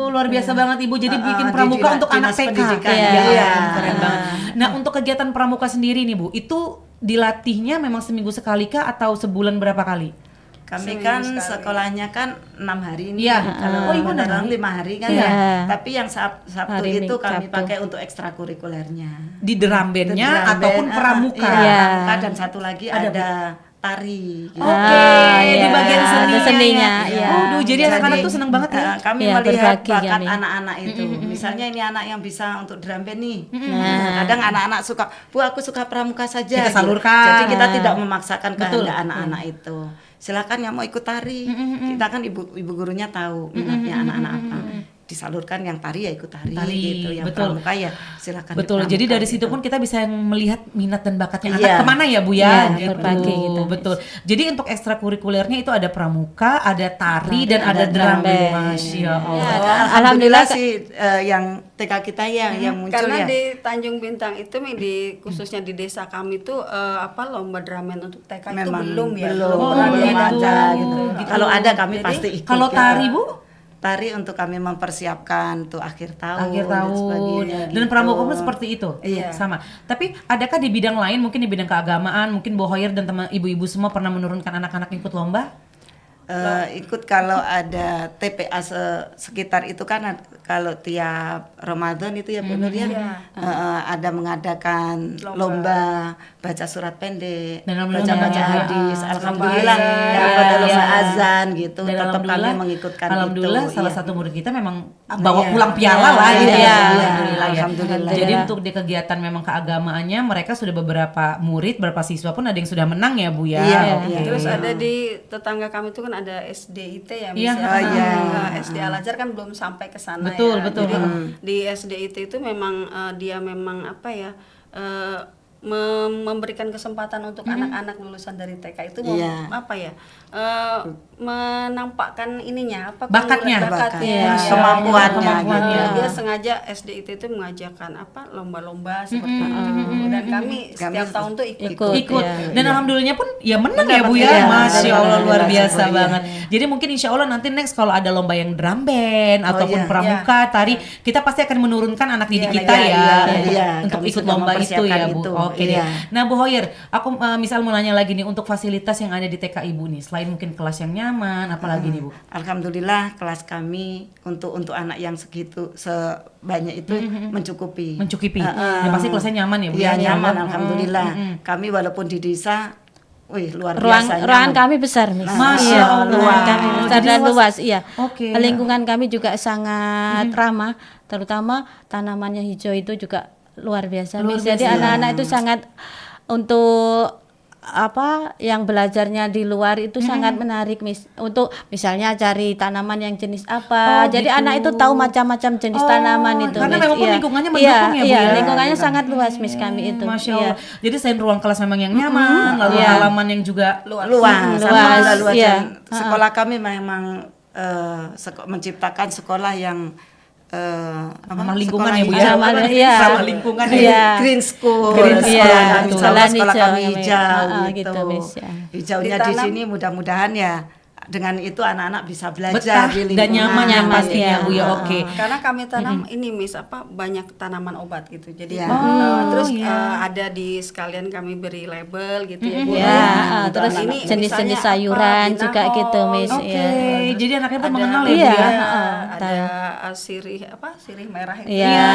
Speaker 2: luar biasa banget Ibu. Jadi bikin
Speaker 3: di
Speaker 2: pramuka
Speaker 3: Dinas
Speaker 2: untuk anak TK.
Speaker 3: Pendidikan.
Speaker 2: Iya,
Speaker 3: Iya.
Speaker 2: keren banget. Nah untuk kegiatan pramuka sendiri nih Bu, itu dilatihnya memang seminggu sekali kah atau sebulan berapa kali?
Speaker 3: Kami
Speaker 4: Seminggu
Speaker 3: kan
Speaker 4: sekali.
Speaker 3: sekolahnya kan 6 hari nih.
Speaker 2: Iya.
Speaker 3: Kalau
Speaker 2: Oh, Ibu
Speaker 3: beneran
Speaker 2: 6 hari?
Speaker 3: 5 hari kan
Speaker 1: Iya.
Speaker 3: ya. Tapi yang Sabtu
Speaker 1: Hari
Speaker 3: itu kami
Speaker 1: Sabtu.
Speaker 3: pakai untuk ekstrakurikulernya.
Speaker 2: Di drum bandnya
Speaker 3: Drum
Speaker 2: ataupun
Speaker 3: band,
Speaker 2: pramuka?
Speaker 3: Iya,
Speaker 1: Iya.
Speaker 3: pramuka dan satu lagi ada tari. Gitu.
Speaker 2: Oke, di
Speaker 1: iya.
Speaker 2: bagian
Speaker 1: Ada
Speaker 2: seninya.
Speaker 1: seninya,
Speaker 2: ya.
Speaker 1: iya.
Speaker 2: Waduh, jadi anak-anak tuh seneng banget ya.
Speaker 3: Kami
Speaker 1: Iya,
Speaker 3: melihat
Speaker 1: berbagi
Speaker 3: bakat
Speaker 1: kami.
Speaker 3: anak-anak itu. Misalnya ini anak yang bisa untuk drum band nih.
Speaker 1: Nah.
Speaker 3: Kadang anak-anak suka, Bu aku suka pramuka saja.
Speaker 2: Kita
Speaker 3: gitu.
Speaker 2: salurkan.
Speaker 3: Jadi kita tidak memaksakan
Speaker 2: Betul.
Speaker 3: kehendak anak-anak itu. Silakan yang mau ikut tari. Kita kan ibu gurunya tahu minatnya anak-anak apa. Disalurkan yang tari ya ikut tari,
Speaker 2: Tari,
Speaker 3: gitu. Yang
Speaker 2: betul.
Speaker 3: pramuka ya silakan.
Speaker 2: Betul.
Speaker 3: di
Speaker 2: Jadi
Speaker 3: pramuka
Speaker 2: dari situ
Speaker 3: gitu.
Speaker 2: pun kita bisa melihat minat dan bakatnya
Speaker 3: Iya.
Speaker 2: anak kemana ya Bu ya.
Speaker 1: Iya,
Speaker 2: Gitu.
Speaker 1: berbagi kita.
Speaker 2: Betul. Jadi untuk ekstrakurikulernya itu ada pramuka, ada tari dan ada drum
Speaker 3: drum
Speaker 2: band.
Speaker 1: band.
Speaker 2: Masya Allah.
Speaker 1: Iya.
Speaker 3: Alhamdulillah
Speaker 1: Alhamdulillah
Speaker 3: sih yang TK kita yang muncul
Speaker 4: Karena
Speaker 3: ya.
Speaker 4: di Tanjung Bintang itu khususnya di desa kami tuh lomba drum band untuk TK itu
Speaker 3: Memang
Speaker 4: belum ya.
Speaker 3: belum
Speaker 4: pernah
Speaker 2: gitu.
Speaker 3: ada gitu.
Speaker 2: Gitu.
Speaker 3: Kalau ada kami
Speaker 4: Jadi,
Speaker 3: pasti ikut.
Speaker 2: Kalau
Speaker 3: gitu.
Speaker 2: tari Bu?
Speaker 3: Tari untuk kami mempersiapkan tuh akhir tahun,
Speaker 2: Akhir
Speaker 3: dan
Speaker 2: tahun
Speaker 3: sebagainya
Speaker 2: dan
Speaker 3: gitu.
Speaker 2: pramuka pun seperti itu.
Speaker 3: Iya.
Speaker 2: Sama. Tapi adakah di bidang lain, mungkin di bidang keagamaan, mungkin Bu Hoyer dan teman ibu-ibu semua pernah menurunkan anak-anak ikut lomba?
Speaker 3: Ikut kalau ada TPA sekitar itu kan kalau tiap Ramadan itu ya Bu Nur ya ada mengadakan lomba baca surat pendek,
Speaker 2: Dan alhamdulillah
Speaker 3: baca
Speaker 2: ya.
Speaker 3: hadis,
Speaker 2: Ah,
Speaker 3: alhamdulillah
Speaker 2: ya,
Speaker 3: dapat lomba
Speaker 2: ya.
Speaker 3: azan gitu,
Speaker 2: Dan
Speaker 3: tetap kami
Speaker 2: alhamdulillah,
Speaker 3: mengikutkan
Speaker 2: alhamdulillah
Speaker 3: itu.
Speaker 2: salah
Speaker 3: iya.
Speaker 2: satu murid kita memang bawa
Speaker 3: Iya.
Speaker 2: pulang piala
Speaker 3: Iya,
Speaker 2: lah gitu
Speaker 1: iya,
Speaker 2: ya.
Speaker 1: iya.
Speaker 2: Alhamdulillah ya.
Speaker 3: Alhamdulillah.
Speaker 2: Jadi untuk di kegiatan memang keagamaannya mereka sudah beberapa murid, beberapa siswa pun ada yang sudah menang ya Bu ya.
Speaker 3: Iya,
Speaker 2: Oke.
Speaker 3: iya.
Speaker 4: Terus ada di tetangga kami itu kan ada SDIT ya,
Speaker 2: Iya.
Speaker 4: misalnya
Speaker 3: Oh, iya.
Speaker 4: SD Al Azhar kan belum sampai ke sana
Speaker 2: Betul,
Speaker 4: ya.
Speaker 2: betul.
Speaker 4: Jadi di SDIT itu memang dia memang apa ya memberikan kesempatan untuk anak-anak lulusan dari TK itu
Speaker 3: Iya.
Speaker 4: apa ya menampakkan ininya apa
Speaker 2: Bakatnya.
Speaker 4: bakatnya,
Speaker 3: Iya, kemampuannya
Speaker 2: Kemampuannya.
Speaker 3: gitu.
Speaker 4: Dia sengaja SDIT itu mengajarkan apa lomba-lomba seperti itu dan kami setiap tahun tuh ikut.
Speaker 2: Ikut
Speaker 1: Iya.
Speaker 2: dan alhamdulillahnya pun ya menang ya
Speaker 3: Mendapat,
Speaker 2: Bu ya.
Speaker 3: iya.
Speaker 2: Masya Allah luar
Speaker 3: Alhamdulillah,
Speaker 2: biasa
Speaker 3: syukur, iya.
Speaker 2: banget. Jadi mungkin insya Allah nanti next kalau ada lomba yang drum band ataupun
Speaker 3: iya.
Speaker 2: pramuka, tari, kita pasti akan menurunkan anak didik
Speaker 4: Iya,
Speaker 2: kita
Speaker 3: iya,
Speaker 2: ya
Speaker 3: iya,
Speaker 2: untuk,
Speaker 3: iya.
Speaker 2: untuk
Speaker 3: Kami
Speaker 2: ikut
Speaker 3: sudah
Speaker 2: lomba itu ya
Speaker 3: mempersiapkan
Speaker 2: Bu.
Speaker 3: itu.
Speaker 2: Oke deh.
Speaker 3: Iya.
Speaker 2: Nah Bu Hoyer, aku misal mau nanya lagi nih untuk fasilitas yang ada di TK Ibu nih, selain mungkin kelas yang nyaman, apalagi nih Bu?
Speaker 3: Alhamdulillah kelas kami untuk anak yang segitu sebanyak itu mencukupi.
Speaker 2: Mencukupi. Ya pasti kelasnya nyaman ya Bu?
Speaker 3: Iya
Speaker 2: ya?
Speaker 3: nyaman alhamdulillah. Kami walaupun di desa, wih luar
Speaker 1: Ruang
Speaker 3: biasa
Speaker 1: ruangan
Speaker 3: nyaman.
Speaker 1: kami besar, Miss.
Speaker 2: Masya
Speaker 1: Iya,
Speaker 2: Allah.
Speaker 1: ruangan kami besar
Speaker 2: Jadi
Speaker 1: dan
Speaker 2: luas.
Speaker 1: luas, iya.
Speaker 2: Oke.
Speaker 1: Lingkungan kami juga sangat ramah, terutama tanamannya hijau itu juga luar biasa, Miss. Jadi anak-anak itu sangat untuk apa yang belajarnya di luar itu sangat menarik, Miss. Untuk misalnya cari tanaman yang jenis apa. Jadi
Speaker 2: gitu.
Speaker 1: anak itu tahu macam-macam jenis tanaman itu.
Speaker 2: karena
Speaker 1: Miss.
Speaker 2: memang pun
Speaker 1: Iya.
Speaker 2: lingkungannya
Speaker 1: Iya,
Speaker 2: mendukung ya, Bu,
Speaker 1: iya,
Speaker 2: ya?
Speaker 1: lingkungannya sangat luas, Miss, kami itu.
Speaker 2: Masya
Speaker 1: Iya.
Speaker 2: Allah. Jadi selain ruang kelas memang yang nyaman, lalu
Speaker 1: Iya.
Speaker 2: halaman yang juga
Speaker 3: Luas,
Speaker 1: Luas,
Speaker 3: alhamdulillah luas.
Speaker 1: iya.
Speaker 3: Dan sekolah kami memang menciptakan sekolah yang
Speaker 2: ramah lingkungan ya Bu
Speaker 3: sekolah
Speaker 2: ya?
Speaker 3: hijau.
Speaker 1: Ramah, iya.
Speaker 2: Ramah lingkungan ya.
Speaker 1: Iya.
Speaker 3: Green school,
Speaker 1: Green,
Speaker 3: sekolah
Speaker 1: iya,
Speaker 3: kami,
Speaker 1: betul.
Speaker 3: sekolah
Speaker 1: Hijau,
Speaker 3: kami
Speaker 1: ya,
Speaker 3: hijau
Speaker 1: gitu,
Speaker 3: gitu.
Speaker 1: Miss, ya.
Speaker 3: Hijaunya di
Speaker 4: Ditanam.
Speaker 3: sini mudah-mudahan ya dengan itu anak-anak bisa
Speaker 2: Betah
Speaker 3: belajar di
Speaker 2: dan nyaman ya
Speaker 1: Nyaman,
Speaker 2: pastinya
Speaker 1: iya.
Speaker 2: Bu ya. Oke.
Speaker 4: Karena kami tanam ini Miss banyak tanaman obat gitu. Jadi
Speaker 3: Iya.
Speaker 4: terus ada di sekalian kami beri label gitu ya Bu.
Speaker 1: Ya,
Speaker 4: Untuk
Speaker 1: terus
Speaker 4: anak-anak. Ini
Speaker 1: jenis-jenis
Speaker 4: misalnya apa,
Speaker 1: sayuran juga
Speaker 4: binahol,
Speaker 1: gitu, Miss.
Speaker 2: Oke,
Speaker 1: Iya.
Speaker 2: jadi anaknya pun
Speaker 4: Ada-
Speaker 2: mengenal ya Bu
Speaker 1: Iya.
Speaker 2: ya.
Speaker 4: ada sirih sirih merah itu.
Speaker 1: Iya.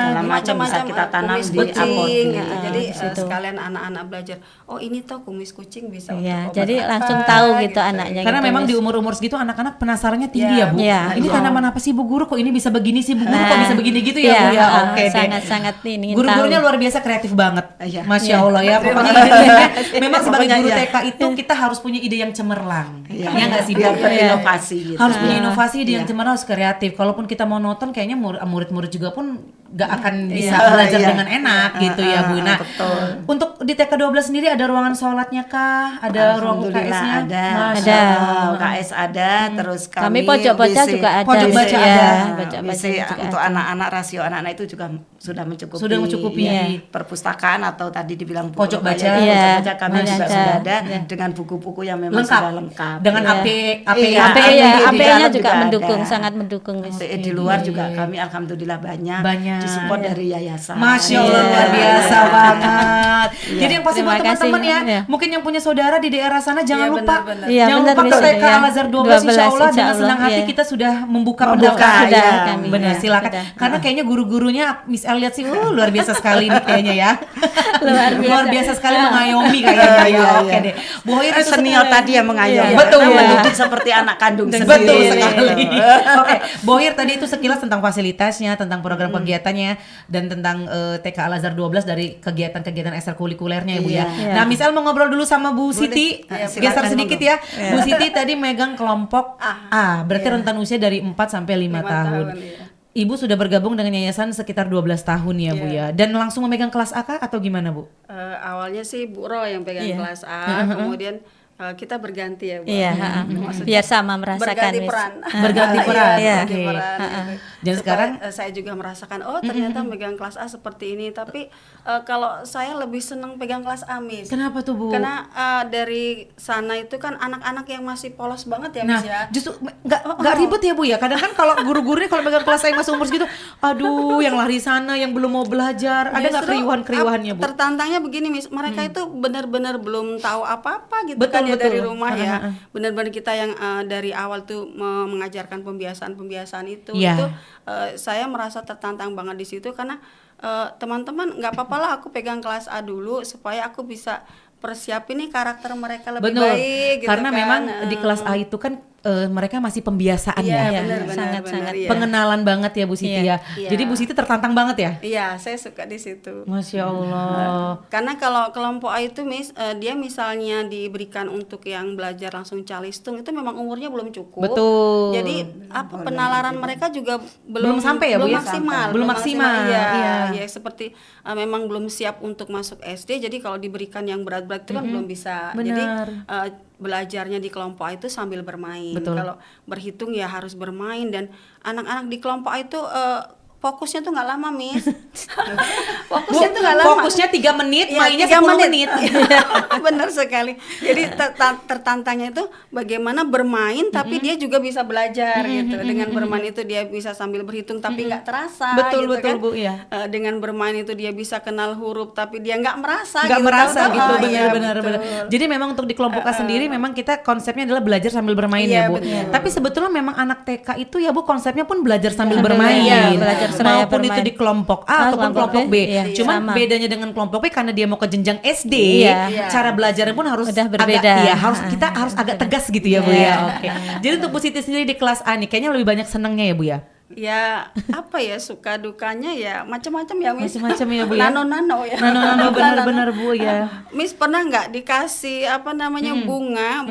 Speaker 3: Segala macam bisa kita tanam
Speaker 4: kumis
Speaker 3: di
Speaker 4: kucing
Speaker 3: apot
Speaker 4: gitu.
Speaker 1: gitu.
Speaker 4: Jadi
Speaker 1: Di situ.
Speaker 4: sekalian anak-anak belajar. Oh ini tuh kumis kucing bisa
Speaker 1: Iya,
Speaker 4: untuk obat
Speaker 1: jadi
Speaker 4: apa,
Speaker 1: langsung tahu gitu anaknya.
Speaker 2: Karena
Speaker 1: gitu,
Speaker 2: memang
Speaker 1: Miss.
Speaker 2: di umur-umur segitu anak-anak penasarannya tinggi ya Bu.
Speaker 1: Iya.
Speaker 2: Ini
Speaker 1: Iya.
Speaker 2: tanaman apa sih Bu Guru? Kok ini bisa begini sih Bu Guru? Kok
Speaker 1: Nah,
Speaker 2: bisa begini gitu ya
Speaker 1: iya,
Speaker 2: Bu ya? Oke deh.
Speaker 1: sangat-sangat ini ingin
Speaker 2: Guru-gurunya
Speaker 1: tahu.
Speaker 2: luar biasa kreatif banget.
Speaker 3: Iya.
Speaker 2: Masya
Speaker 1: Iya.
Speaker 2: Allah ya. Pokoknya ide-idenya memang sebagai
Speaker 3: Pokoknya
Speaker 2: guru
Speaker 3: iya.
Speaker 2: TK itu kita harus punya ide yang cemerlang.
Speaker 3: Iya.
Speaker 2: Ya nggak sih Bu?
Speaker 3: Biar
Speaker 2: Iya.
Speaker 3: berinovasi gitu.
Speaker 2: Harus punya inovasi, ide yang
Speaker 3: Iya.
Speaker 2: cemerlang, harus kreatif. Kalaupun kita monoton kayaknya murid-murid juga pun nggak akan bisa
Speaker 3: Iya.
Speaker 2: belajar
Speaker 3: Iya.
Speaker 2: dengan enak gitu ya Bu. Nah,
Speaker 3: betul.
Speaker 2: untuk di TK 12 sendiri ada ruangan sholatnya kah? Ada ruang
Speaker 3: Alhamdulillah
Speaker 2: UKS-nya?
Speaker 3: ada.
Speaker 2: Masya
Speaker 1: Ada.
Speaker 2: Allah.
Speaker 3: UKS ada, terus
Speaker 1: Kami
Speaker 3: kami
Speaker 1: pojok baca
Speaker 3: WC
Speaker 1: juga ada.
Speaker 2: Pojok baca
Speaker 1: Iya,
Speaker 2: ada.
Speaker 1: pojok
Speaker 3: WC
Speaker 1: baca juga
Speaker 3: untuk
Speaker 1: ada.
Speaker 3: anak-anak, rasio anak-anak itu juga sudah mencukupi.
Speaker 2: Sudah mencukupi.
Speaker 3: Iya.
Speaker 2: Iya.
Speaker 3: Perpustakaan atau tadi dibilang buku
Speaker 2: Pojok baca.
Speaker 3: pojok
Speaker 1: Iya,
Speaker 3: baca kami
Speaker 1: ada.
Speaker 3: juga sudah ada
Speaker 1: Iya.
Speaker 3: dengan buku-buku yang memang
Speaker 2: Lengkap.
Speaker 3: sudah lengkap.
Speaker 2: Dengan
Speaker 1: Iya.
Speaker 2: AP
Speaker 3: Iya,
Speaker 1: AP
Speaker 3: APE
Speaker 1: ya,
Speaker 3: di
Speaker 1: AP-nya
Speaker 3: dalam
Speaker 1: juga
Speaker 3: juga
Speaker 1: mendukung,
Speaker 3: ada.
Speaker 1: sangat mendukung, Miss.
Speaker 3: APE di luar juga kami alhamdulillah banyak,
Speaker 2: Banyak.
Speaker 3: disupport dari yayasan.
Speaker 2: Masya Allah
Speaker 1: Iya.
Speaker 2: luar biasa banget. Jadi yang pasti buat
Speaker 1: Terima kasih.
Speaker 2: teman-teman ya,
Speaker 1: Iya.
Speaker 2: mungkin yang punya saudara di daerah sana jangan
Speaker 4: Iya,
Speaker 2: lupa,
Speaker 4: benar-benar.
Speaker 1: Iya,
Speaker 2: jangan
Speaker 1: benar,
Speaker 2: lupa ke
Speaker 1: Miss.
Speaker 2: TK
Speaker 1: Iya.
Speaker 2: Al Azhar 12 insya Allah dengan
Speaker 1: 12,
Speaker 2: senang hati
Speaker 1: iya.
Speaker 2: kita sudah membuka
Speaker 3: Membuka,
Speaker 2: pendaftaran.
Speaker 3: iya.
Speaker 1: kami,
Speaker 2: Benar,
Speaker 1: iya,
Speaker 2: silakan.
Speaker 1: sudah.
Speaker 2: Karena kayaknya guru-gurunya Miss El lihat sih, luar biasa sekali ini kayaknya ya. luar biasa sekali mengayomi kayaknya ya.
Speaker 3: Iya,
Speaker 2: Oke
Speaker 3: iya.
Speaker 2: deh. Bu Hoyer itu
Speaker 3: Senior tadi yang mengayomi,
Speaker 2: Iya, betul.
Speaker 3: karena mendidik seperti anak kandung sendiri.
Speaker 2: Betul sekali. Oke, Bu Hoyer tadi itu sekilas tentang fasilitasnya, tentang program kegiatannya, dan tentang TK Al Azhar 12 dari kegiatan-kegiatan ekstrakurikulernya ya Bu ya.
Speaker 3: Iya.
Speaker 2: Nah, misal mau ngobrol dulu sama Bu Siti,
Speaker 3: Iya,
Speaker 2: geser
Speaker 3: silakan,
Speaker 2: sedikit
Speaker 3: monggo.
Speaker 2: ya. Bu Siti tadi megang kelompok A, berarti rentan usia dari 4 sampai 5
Speaker 4: 5
Speaker 2: tahun.
Speaker 4: tahun, iya.
Speaker 2: Ibu sudah bergabung dengan yayasan sekitar 12 tahun ya Bu ya. Dan langsung memegang kelas A kah atau gimana Bu?
Speaker 4: Awalnya sih Bu Ro yang pegang
Speaker 1: Iya.
Speaker 4: kelas A, kemudian kita berganti ya Bu.
Speaker 1: Iya, biar sama merasakan,
Speaker 4: berganti
Speaker 1: Miss.
Speaker 4: peran.
Speaker 2: Berganti peran.
Speaker 1: Iya.
Speaker 4: Berganti
Speaker 2: Oke.
Speaker 4: peran, gitu.
Speaker 2: Dan
Speaker 4: Supaya,
Speaker 2: sekarang
Speaker 4: saya juga merasakan oh ternyata megang kelas A seperti ini, tapi kalau saya lebih senang pegang kelas A, Miss.
Speaker 2: kenapa tuh Bu?
Speaker 4: Karena dari sana itu kan anak-anak yang masih polos banget ya,
Speaker 2: Nah,
Speaker 4: Miss ya.
Speaker 2: justru nggak ribet ya Bu ya. Kadang kan kalau guru-gurunya kalau megang kelas saya masih umur segitu, aduh, yang lari sana, yang belum mau belajar, ada nggak
Speaker 4: Justru,
Speaker 2: keriuhan-keriuhannya Bu?
Speaker 4: Tertantangnya begini, Miss, mereka itu benar-benar belum tahu apa-apa gitu
Speaker 2: Betul,
Speaker 4: kan ya dari
Speaker 2: betul.
Speaker 4: rumah ya. Benar-benar kita yang dari awal tuh mengajarkan pembiasaan-pembiasaan itu
Speaker 2: Iya.
Speaker 4: saya merasa tertantang banget di situ karena teman-teman nggak apa-apa lah aku pegang kelas A dulu supaya aku bisa persiapin nih karakter mereka lebih
Speaker 2: Betul.
Speaker 4: baik gitu
Speaker 2: Karena
Speaker 4: kan.
Speaker 2: memang di kelas A itu kan mereka masih pembiasaan
Speaker 4: Iya,
Speaker 2: ya.
Speaker 4: benar,
Speaker 1: sangat-sangat
Speaker 4: iya.
Speaker 2: Pengenalan banget ya Bu Siti ya.
Speaker 4: Iya.
Speaker 2: Jadi Bu Siti tertantang banget ya.
Speaker 4: Iya, saya suka di situ.
Speaker 2: Masya Allah.
Speaker 4: Karena kalau kelompok A itu Miss, dia misalnya diberikan untuk yang belajar langsung calistung itu memang umurnya belum cukup.
Speaker 2: Betul.
Speaker 4: Jadi apa penalaran mereka juga
Speaker 2: Belum sampai ya, Bu,
Speaker 4: belum
Speaker 2: ya?
Speaker 4: maksimal.
Speaker 2: Belum maksimal, iya.
Speaker 4: Ya seperti memang belum siap untuk masuk SD. Jadi kalau diberikan yang berat-berat itu kan belum bisa.
Speaker 2: Benar.
Speaker 4: Jadi belajarnya di kelompok A itu sambil bermain.
Speaker 2: Betul.
Speaker 4: Kalau berhitung ya harus bermain dan anak-anak di kelompok A itu fokusnya tuh nggak lama, Miss. Fokusnya tuh nggak lama.
Speaker 2: Fokusnya 3 menit,
Speaker 4: Iya,
Speaker 2: mainnya
Speaker 4: 3
Speaker 2: 10 menit.
Speaker 4: Benar sekali. Jadi tertantangnya itu bagaimana bermain tapi dia juga bisa belajar gitu. Dengan bermain itu dia bisa sambil berhitung tapi nggak terasa.
Speaker 2: Betul,
Speaker 4: gitu
Speaker 2: betul,
Speaker 4: kan.
Speaker 2: Bu, iya.
Speaker 4: Dengan bermain itu dia bisa kenal huruf tapi dia nggak merasa.
Speaker 2: Nggak
Speaker 4: gitu.
Speaker 2: merasa
Speaker 4: Tahu-tahu,
Speaker 2: gitu,
Speaker 4: oh, iya,
Speaker 2: benar.
Speaker 4: betul.
Speaker 2: Jadi memang untuk di kelompok A sendiri memang kita konsepnya adalah belajar sambil bermain
Speaker 4: Iya,
Speaker 2: ya Bu.
Speaker 4: betul.
Speaker 2: Tapi sebetulnya memang anak TK itu ya Bu konsepnya pun belajar sambil bermain.
Speaker 1: iya, belajar seraya
Speaker 2: Maupun itu
Speaker 1: bermain.
Speaker 2: di kelompok A ataupun kelompok B.
Speaker 1: iya,
Speaker 2: Cuman
Speaker 1: sama.
Speaker 2: bedanya dengan kelompok B karena dia mau ke jenjang SD,
Speaker 1: Iya.
Speaker 2: cara belajarnya pun harus
Speaker 1: Udah berbeda.
Speaker 2: kita harus agak tegas gitu ya Bu ya. Oke. Jadi untuk Bu Siti sendiri di kelas A nih kayaknya lebih banyak senangnya ya Bu ya.
Speaker 4: Ya apa ya, suka dukanya ya macam-macam ya, Miss.
Speaker 2: Macam-macam ya, Bu, ya?
Speaker 4: Nano ya.
Speaker 2: Nano benar-benar Bu ya.
Speaker 4: Miss pernah nggak dikasih apa namanya bunga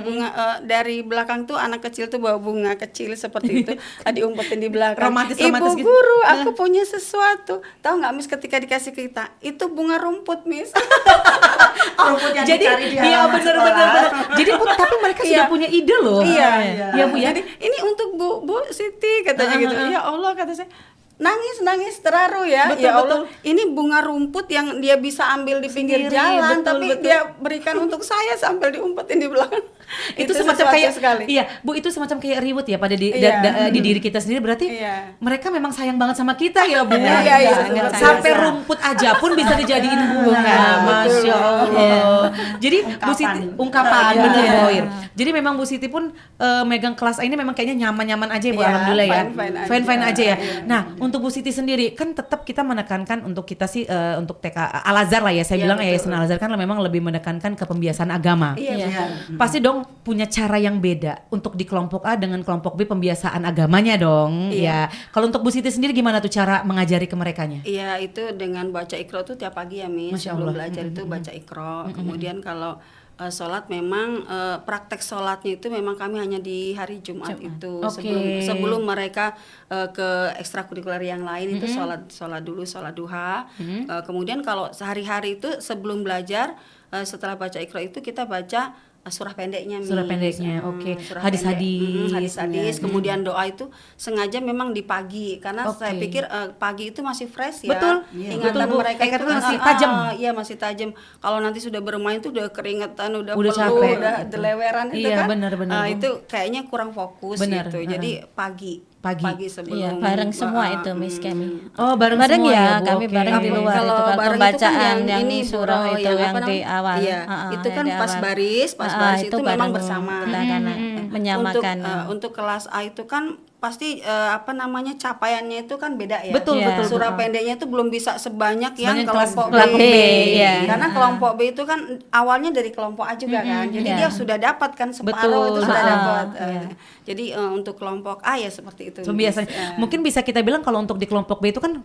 Speaker 4: dari belakang tuh anak kecil tuh bawa bunga kecil seperti itu, diumpetin di belakang.
Speaker 2: Romantis
Speaker 4: Ibu
Speaker 2: gitu.
Speaker 4: guru, aku punya sesuatu. Tahu nggak, Miss, ketika dikasih ke kita itu bunga rumput, Miss.
Speaker 3: Rumput yang
Speaker 2: Jadi
Speaker 3: dicari di
Speaker 2: iya
Speaker 3: halaman sekolah.
Speaker 2: benar. Jadi Bu, tapi mereka sudah punya ide loh.
Speaker 4: Iya,
Speaker 2: Ya Bu ya.
Speaker 4: Jadi ini untuk Bu Siti katanya gitu. Ya Allah, kata saya. Nangis terharu ya.
Speaker 2: Betul,
Speaker 4: Ya Allah, ini bunga rumput yang dia bisa ambil di pinggir
Speaker 2: Sendiri,
Speaker 4: jalan,
Speaker 2: betul,
Speaker 4: tapi
Speaker 2: betul.
Speaker 4: dia berikan untuk saya sambil diumpetin di belakang.
Speaker 2: Itu semacam
Speaker 4: sesuatu
Speaker 2: kayak
Speaker 4: sekali.
Speaker 2: iya Bu, itu semacam kayak reward ya pada di
Speaker 4: Iya.
Speaker 2: di diri kita sendiri, berarti
Speaker 4: Iya.
Speaker 2: mereka memang sayang banget sama kita ya Bu.
Speaker 4: Iya,
Speaker 1: sangat
Speaker 2: Sampai
Speaker 1: sayang.
Speaker 2: rumput aja pun bisa dijadiin bunga.
Speaker 4: Betul.
Speaker 2: Masya Allah. Jadi Bu Siti ungkapan
Speaker 4: Iya.
Speaker 2: bener
Speaker 4: Iya.
Speaker 2: Boir. Jadi memang Bu Siti pun megang kelas A ini memang kayaknya nyaman-nyaman aja ya Bu,
Speaker 4: Iya,
Speaker 2: alhamdulillah ya.
Speaker 4: fine-fine
Speaker 2: Aja
Speaker 4: aja.
Speaker 2: ya. Nah, untuk Bu Siti sendiri kan tetap kita menekankan untuk kita sih untuk TK Al-Azhar lah ya. Saya
Speaker 4: Iya,
Speaker 2: bilang
Speaker 4: betul.
Speaker 2: Yayasan Al-Azhar kan memang lebih menekankan ke pembiasaan agama.
Speaker 4: Iya,
Speaker 1: Iya.
Speaker 4: betul.
Speaker 2: Pasti dong punya cara yang beda untuk di kelompok A dengan kelompok B pembiasaan agamanya dong.
Speaker 4: Iya.
Speaker 2: Ya. Kalau untuk Bu Siti sendiri gimana tuh cara mengajari ke merekanya?
Speaker 4: Iya, itu dengan baca Iqra tuh tiap pagi ya, Miss.
Speaker 2: Masya
Speaker 4: Sebelum
Speaker 2: Allah.
Speaker 4: belajar itu baca Iqra. Kemudian kalau sholat memang praktek sholatnya itu memang kami hanya di hari Jumat itu.
Speaker 2: Oke.
Speaker 4: Sebelum mereka ke ekstrakurikuler yang lain itu sholat dulu, sholat duha. Kemudian kalau sehari-hari itu sebelum belajar setelah baca Iqra itu kita baca surah pendeknya, Miss.
Speaker 2: Surah pendeknya, oke.
Speaker 4: Surah
Speaker 2: Hadis-hadis.
Speaker 4: pendek. Hadis-hadis. Kemudian doa itu sengaja memang di pagi karena
Speaker 2: Oke.
Speaker 4: saya pikir pagi itu masih fresh ya.
Speaker 2: Betul.
Speaker 4: Ingatan
Speaker 2: Betul, Bu.
Speaker 4: mereka itu
Speaker 2: Ingatan
Speaker 4: kan,
Speaker 2: masih tajam.
Speaker 4: Iya, masih tajam. Kalau nanti sudah bermain tuh udah keringetan, udah
Speaker 2: Udah
Speaker 4: peluh,
Speaker 2: capek.
Speaker 4: udah deleweran itu
Speaker 2: Iya,
Speaker 4: kan.
Speaker 2: benar, Bu.
Speaker 4: Itu kayaknya kurang fokus
Speaker 2: Benar,
Speaker 4: gitu. Jadi pagi sebelum
Speaker 1: Iya, bareng semua itu Miss kami.
Speaker 2: Oh, bareng
Speaker 1: ya,
Speaker 2: semua ya, Bu.
Speaker 1: kami
Speaker 2: Oke.
Speaker 1: bareng di luar
Speaker 4: Kalau
Speaker 1: itu kalau
Speaker 4: bareng
Speaker 1: pembacaan
Speaker 4: itu kan
Speaker 1: yang
Speaker 4: ini
Speaker 1: surah
Speaker 4: bro,
Speaker 1: itu yang
Speaker 4: apa
Speaker 1: di
Speaker 4: namanya?
Speaker 1: awal.
Speaker 4: Iya, itu
Speaker 1: yang
Speaker 4: kan
Speaker 1: di
Speaker 4: pas
Speaker 1: awal.
Speaker 4: baris itu memang
Speaker 1: bareng
Speaker 4: bersama.
Speaker 1: kita karena menyamakan.
Speaker 4: Untuk kelas A itu kan pasti capaiannya itu kan beda ya.
Speaker 2: Betul,
Speaker 1: Iya.
Speaker 2: betul.
Speaker 4: Surah pendeknya itu belum bisa sebanyak yang
Speaker 2: Sebanyak kelas
Speaker 4: kelompok
Speaker 1: kelas B, iya.
Speaker 4: Karena kelompok B itu kan awalnya dari kelompok A juga kan. Jadi
Speaker 1: iya.
Speaker 4: dia sudah dapat kan separuh
Speaker 2: Betul.
Speaker 4: itu sudah dapat.
Speaker 1: Iya.
Speaker 4: Jadi untuk kelompok A ya seperti itu.
Speaker 2: Biasanya mungkin bisa kita bilang kalau untuk di kelompok B itu kan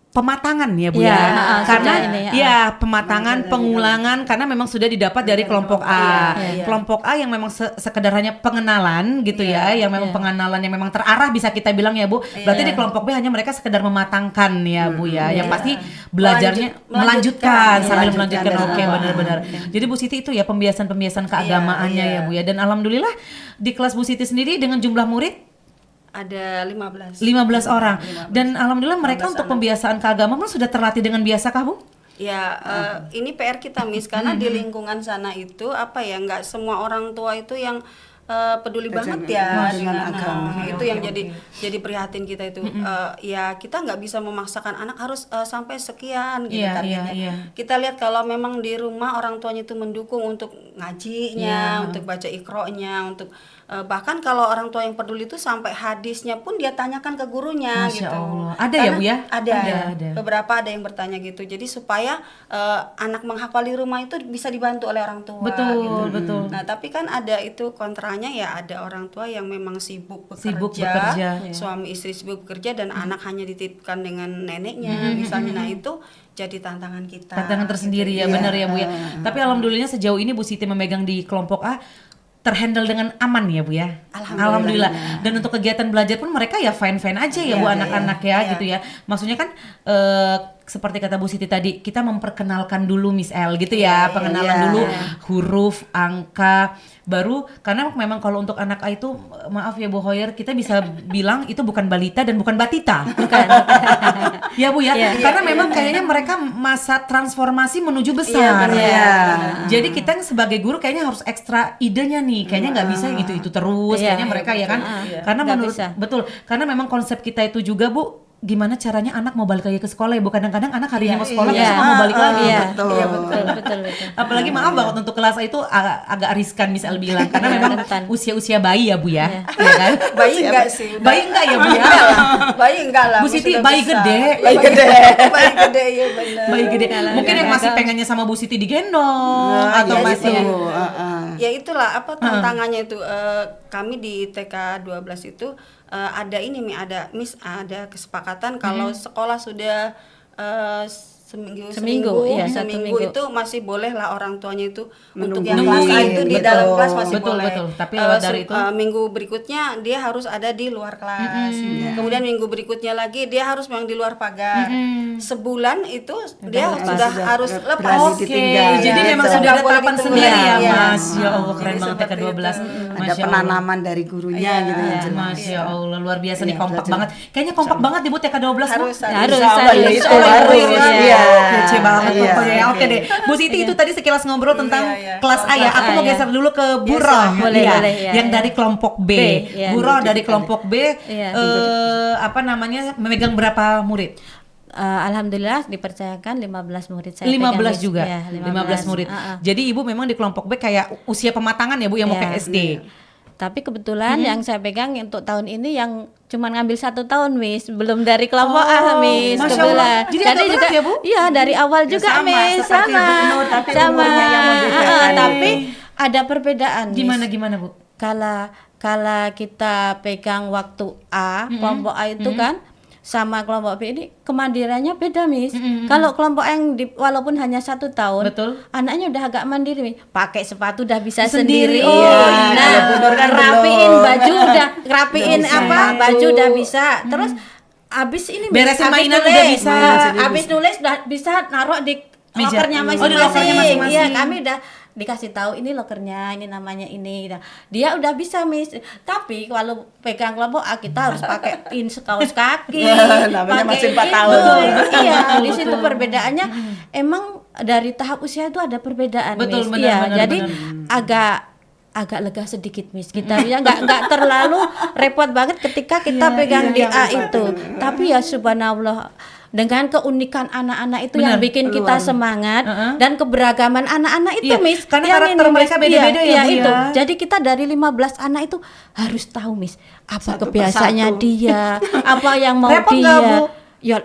Speaker 2: pematangan ya Bu
Speaker 1: Iya,
Speaker 2: ya. Karena
Speaker 1: sudah ini,
Speaker 2: ya pematangan, pengulangan karena memang sudah didapat dari kelompok A.
Speaker 4: Iya.
Speaker 2: Kelompok A yang memang sekedar hanya pengenalan gitu ya, yang memang pengenalan yang memang terarah bisa kita bilang ya Bu. Berarti di kelompok B hanya mereka sekedar mematangkan ya Bu ya. Yang pasti belajarnya melanjutkan sambil melanjutkan. Oke, benar-benar. Jadi Bu Siti itu ya pembiasan-pembiasan keagamaannya ya Bu ya. Dan alhamdulillah di kelas Bu Siti sendiri dengan jumlah murid
Speaker 4: Ada 15.
Speaker 2: 15 orang. Dan alhamdulillah mereka untuk pembiasaan keagamaan sudah terlatih dengan biasa kah Bu?
Speaker 4: Ya, ini PR kita, Miss, karena di lingkungan sana itu nggak semua orang tua itu yang peduli banget ya dengan
Speaker 3: agama.
Speaker 4: itu yang jadi prihatin kita itu. Ya kita nggak bisa memaksakan anak harus sampai sekian gitu
Speaker 2: Iya,
Speaker 4: targetnya.
Speaker 2: iya.
Speaker 4: Kita lihat kalau memang di rumah orang tuanya itu mendukung untuk ngajinya, untuk baca Iqra-nya, untuk bahkan kalau orang tua yang peduli itu sampai hadisnya pun dia tanyakan ke gurunya.
Speaker 2: Masya
Speaker 4: gitu.
Speaker 2: Allah. Ada ya, Bu ya?
Speaker 4: Ada. Beberapa ada yang bertanya gitu. Jadi supaya anak menghafal di rumah itu bisa dibantu oleh orang tua.
Speaker 2: Betul,
Speaker 4: gitu.
Speaker 2: betul.
Speaker 4: Nah, tapi kan ada itu kontranya ya, ada orang tua yang memang sibuk bekerja,
Speaker 2: Sibuk bekerja.
Speaker 4: suami istri sibuk bekerja dan anak hanya dititipkan dengan neneknya misalnya. Nah, itu jadi tantangan kita.
Speaker 2: Tantangan tersendiri
Speaker 4: gitu.
Speaker 2: ya, benar ya Bu ya. Tapi alhamdulillah sejauh ini Bu Siti memegang di kelompok A terhandle dengan aman ya Bu ya. Alhamdulillah. Dan untuk kegiatan belajar pun mereka ya fine-fine aja ya Bu, anak-anak ya gitu ya. Maksudnya kan seperti kata Bu Siti tadi, kita memperkenalkan dulu Miss El gitu ya, pengenalan dulu huruf, angka, baru karena memang kalau untuk anak A itu maaf ya Bu Hoyer, kita bisa bilang itu bukan balita dan bukan batita. Bukan. Ya Bu ya, karena memang kayaknya mereka masa transformasi menuju besar. Jadi kita sebagai guru kayaknya harus ekstra idenya nih, kayaknya nggak bisa itu terus, kayaknya mereka ya kan, karena menurut betul, karena memang konsep kita itu juga Bu, gimana caranya anak mau balik lagi ke sekolah ya Bu, kadang-kadang anak harinya mau sekolah besok mau balik lagi.
Speaker 1: Betul.
Speaker 2: Apalagi maaf banget untuk kelas itu agak riskan Miss El bilang, karena memang usia bayi ya Bu ya, ya kan?
Speaker 4: Bayi enggak sih?
Speaker 2: Bayi enggak ya Bu ya?
Speaker 4: Bayi enggak lah.
Speaker 2: Bu Siti bayi gede.
Speaker 4: Bayi gede ya benar.
Speaker 2: Bayi gede. Mungkin yang masih pengennya sama Bu Siti digendong atau masih
Speaker 4: ya itulah apa tantangannya itu, kami di TK 12 itu ada ini ada kesepakatan kalau sekolah sudah seminggu itu masih boleh lah orang tuanya itu untuk yang kelas A itu di dalam kelas masih boleh. Betul. Tapi lewat dari itu minggu berikutnya dia harus ada di luar kelas. Kemudian minggu berikutnya lagi dia harus memang di luar pagar. Sebulan itu dia sudah harus lepas.
Speaker 2: Jadi memang sudah ada tahapan sendiri ya Mas. Ya Allah keren banget TK 12.
Speaker 3: Ada penanaman dari gurunya gitu ya.
Speaker 2: Masya Allah luar biasa nih, kompak banget. Kayaknya kompak banget di Bu TK 12
Speaker 4: harus.
Speaker 2: Kece banget pokoknya ya. Oke deh Bu Siti, itu tadi sekilas ngobrol tentang kelas A ya. Aku mau geser dulu ke Bu Roh yang dari kelompok B. Bu Roh dari kelompok B memegang berapa murid?
Speaker 1: Alhamdulillah dipercayakan 15 murid saya.
Speaker 2: 15 juga.
Speaker 1: Ya,
Speaker 2: 15 murid. Jadi Ibu memang di kelompok B kayak usia pematangan ya Bu, yang mau ke SD.
Speaker 1: Tapi kebetulan yang saya pegang untuk tahun ini yang cuma ngambil 1 tahun Miss, belum dari kelompok A Miss.
Speaker 2: Masya Allah. Jadi agak berat ya Bu?
Speaker 1: Iya dari awal juga Miss, sama. Tapi ada perbedaan.
Speaker 2: Gimana Bu?
Speaker 1: Kalau kita pegang waktu A, kelompok A itu kan sama kelompok B ini kemandiriannya beda Miss. Kalau kelompok yang walaupun hanya 1 tahun, anaknya udah agak mandiri Miss. Pakai sepatu udah bisa sendiri. Rapiin baju udah, baju udah bisa. Terus abis ini
Speaker 2: beresin mainan udah bisa.
Speaker 1: Abis nulis udah bisa naruh di lokernya masing-masing. Iya, kami udah dikasih tahu ini lokernya, ini namanya ini. Dia udah bisa Miss. Tapi kalau pegang kelompok A kita harus pakai pin kaos kaki.
Speaker 3: Namanya masih 4 tahun.
Speaker 1: Iya, di situ perbedaannya emang dari tahap usia itu ada perbedaan Miss. Benar, jadi agak lega sedikit Miss. Kita ya nggak terlalu repot banget ketika kita pegang di A itu. Tapi ya subhanallah, dengan keunikan anak-anak itu yang bikin kita semangat dan keberagaman anak-anak itu Miss,
Speaker 2: karena karakter mereka beda-beda ya Bu
Speaker 1: itu.
Speaker 2: ya.
Speaker 1: Jadi kita dari 15 anak itu harus tahu Miss apa kebiasaannya dia, apa yang mau
Speaker 2: repot
Speaker 1: dia.
Speaker 2: Gak, Bu?
Speaker 1: Ya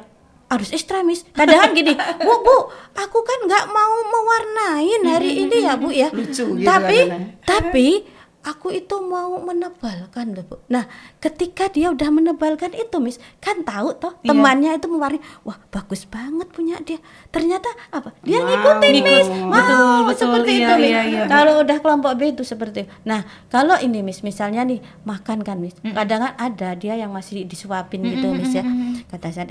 Speaker 1: harus ekstra Miss. Kadang gini, Bu, aku kan nggak mau mewarnain hari ini ya Bu ya.
Speaker 3: Lucu gitu
Speaker 1: tapi aku itu mau menebalkan loh Bu. Nah ketika dia udah menebalkan itu Miss, kan tahu toh temannya itu mewarnai, wah bagus banget punya dia. Ternyata apa? Dia ngikutin Miss.
Speaker 2: Betul,
Speaker 1: seperti itu Miss. Kalau udah kelompok B itu seperti itu. Nah kalau ini Miss, misalnya nih makan kan Miss, kadang kan ada dia yang masih disuapin gitu Miss ya. Kata saya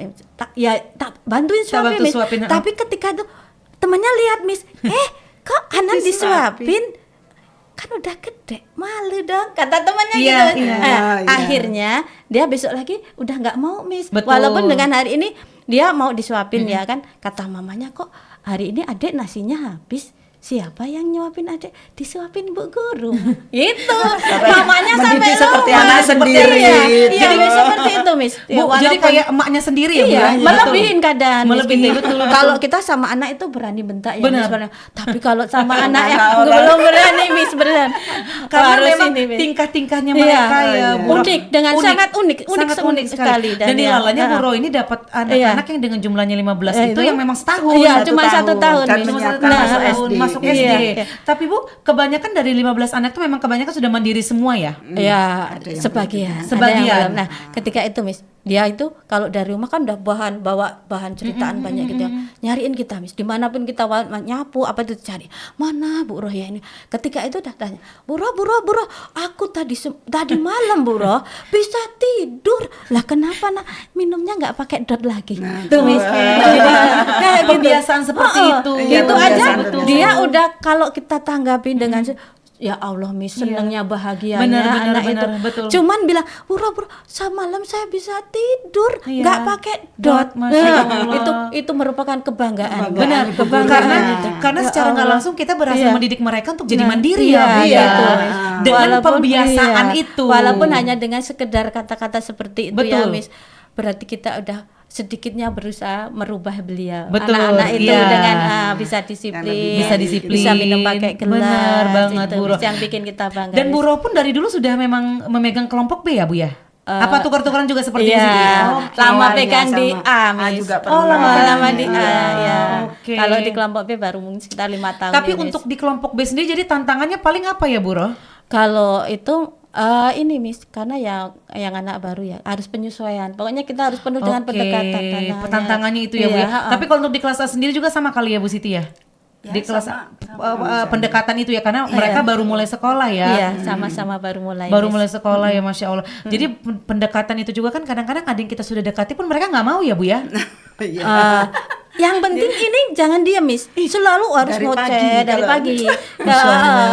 Speaker 1: tak bantuin suapin Miss. Tapi ketika itu temannya lihat Miss, kok Anan disuapin? Kan udah gede, malu dong kata temannya gitu. Akhirnya dia besok lagi udah nggak mau Miss. Walaupun dengan hari ini dia mau disuapin ya kan, kata mamanya kok hari ini adik nasinya habis. Siapa yang nyuapin adik? Disuapin Bu Guru. Itu mamanya sampai
Speaker 3: seperti anak sendiri.
Speaker 1: Jadi seperti itu Miss.
Speaker 2: Bu, jadi kayak emaknya sendiri ya Bu ya?
Speaker 1: Melebihin kadang.
Speaker 2: Melebihin betul.
Speaker 1: Kalau kita sama anak itu berani bentak ya Miss. Tapi kalau sama anak yang belum berani Miss beneran.
Speaker 2: Karena memang tingkah-tingkahnya mereka ya
Speaker 1: unik, dengan sangat unik sekali.
Speaker 2: Dan di lalanya Bu Ro ini dapat anak-anak yang dengan jumlahnya 15 itu yang memang setahun.
Speaker 1: Iya, cuma 1 tahun.
Speaker 2: Masuk SD. Tapi Bu, kebanyakan dari 15 anak itu memang kebanyakan sudah mandiri semua ya?
Speaker 1: Iya, sebagian.
Speaker 2: Sebagian.
Speaker 1: Nah, ketika itu Miss, Dia itu kalau dari rumah kan udah bawa bahan ceritaan banyak gitu ya. Nyariin kita Miss, dimanapun kita nyapu apa itu cari. Mana Bu Roh ya ini. Ketika itu udah tanya, Bu Roh, aku tadi malam Bu Roh bisa tidur. Lah kenapa nak minumnya nggak pakai dot lagi? Tuh Miss. Kayak
Speaker 2: Kebiasaan seperti itu.
Speaker 3: Iya,
Speaker 1: Itu aja
Speaker 3: kebiasaan, betul.
Speaker 1: dia udah kalau kita tanggapin dengan ya Allah Miss, senangnya bahagianya
Speaker 2: Benar,
Speaker 1: anak itu.
Speaker 2: betul.
Speaker 1: Cuman bilang, "Bura, semalam saya bisa tidur,
Speaker 2: Iya.
Speaker 1: nggak pakai dot."
Speaker 2: Masya
Speaker 1: Nah,
Speaker 2: Allah.
Speaker 1: itu merupakan kebanggaan.
Speaker 2: Benar,
Speaker 1: kebanggaan
Speaker 2: karena
Speaker 1: itu.
Speaker 2: karena
Speaker 1: Ya
Speaker 2: secara nggak
Speaker 1: Allah.
Speaker 2: langsung kita berhasil
Speaker 1: Iya.
Speaker 2: mendidik mereka untuk jadi
Speaker 1: Nah,
Speaker 2: mandiri
Speaker 1: iya,
Speaker 2: ya Bu, ya.
Speaker 1: gitu.
Speaker 2: Dengan
Speaker 1: Walaupun-
Speaker 2: pembiasaan
Speaker 1: iya.
Speaker 2: itu.
Speaker 1: Walaupun hanya dengan sekedar kata-kata seperti itu ya
Speaker 2: Betul.
Speaker 1: Miss. Berarti kita udah sedikitnya berusaha merubah beliau.
Speaker 2: Betul,
Speaker 1: Anak-anak itu
Speaker 2: iya.
Speaker 1: dengan bisa disiplin,
Speaker 2: Bisa disiplin.
Speaker 1: bisa minum pakai gelas.
Speaker 2: Benar banget,
Speaker 1: itu
Speaker 2: Bu Roh.
Speaker 1: yang bikin kita bangga.
Speaker 2: Dan
Speaker 1: Miss.
Speaker 2: Bu Roh pun dari dulu sudah memang memegang kelompok B ya Bu ya? Apa tukar-tukaran juga seperti
Speaker 1: iya.
Speaker 2: itu?
Speaker 1: Lama
Speaker 3: Awalnya
Speaker 1: pegang di
Speaker 3: sama
Speaker 1: A,
Speaker 3: A
Speaker 1: Miss.
Speaker 3: juga
Speaker 2: Oh,
Speaker 3: pernah.
Speaker 1: lama di A, ya.
Speaker 2: Oke.
Speaker 1: Kalau di kelompok B baru mungkin sekitar 5 tahun.
Speaker 2: Tapi
Speaker 1: ya, Miss.
Speaker 2: untuk di kelompok B sendiri jadi tantangannya paling apa ya Bu Roh?
Speaker 1: Kalau itu ini Miss, karena yang anak baru ya harus penyesuaian. Pokoknya kita harus penuh dengan
Speaker 2: Oke,
Speaker 1: pendekatan.
Speaker 2: tantangannya itu ya Bu
Speaker 1: Iya,
Speaker 2: ya. Tapi kalau untuk di kelas A sendiri juga sama kali ya Bu Siti ya?
Speaker 4: Ya,
Speaker 2: Di kelas
Speaker 4: sama,
Speaker 2: pendekatan itu ya karena mereka baru mulai sekolah ya.
Speaker 1: Iya, sama-sama baru mulai.
Speaker 2: Baru
Speaker 1: Miss.
Speaker 2: mulai sekolah ya Masya Allah. Jadi pendekatan itu juga kan kadang-kadang ada yang kita sudah dekati pun mereka nggak mau ya Bu ya.
Speaker 1: Yang penting ini jangan diam Miss, selalu harus
Speaker 3: Dari
Speaker 1: ngoceh
Speaker 3: pagi,
Speaker 1: dari
Speaker 3: kalau-
Speaker 1: pagi.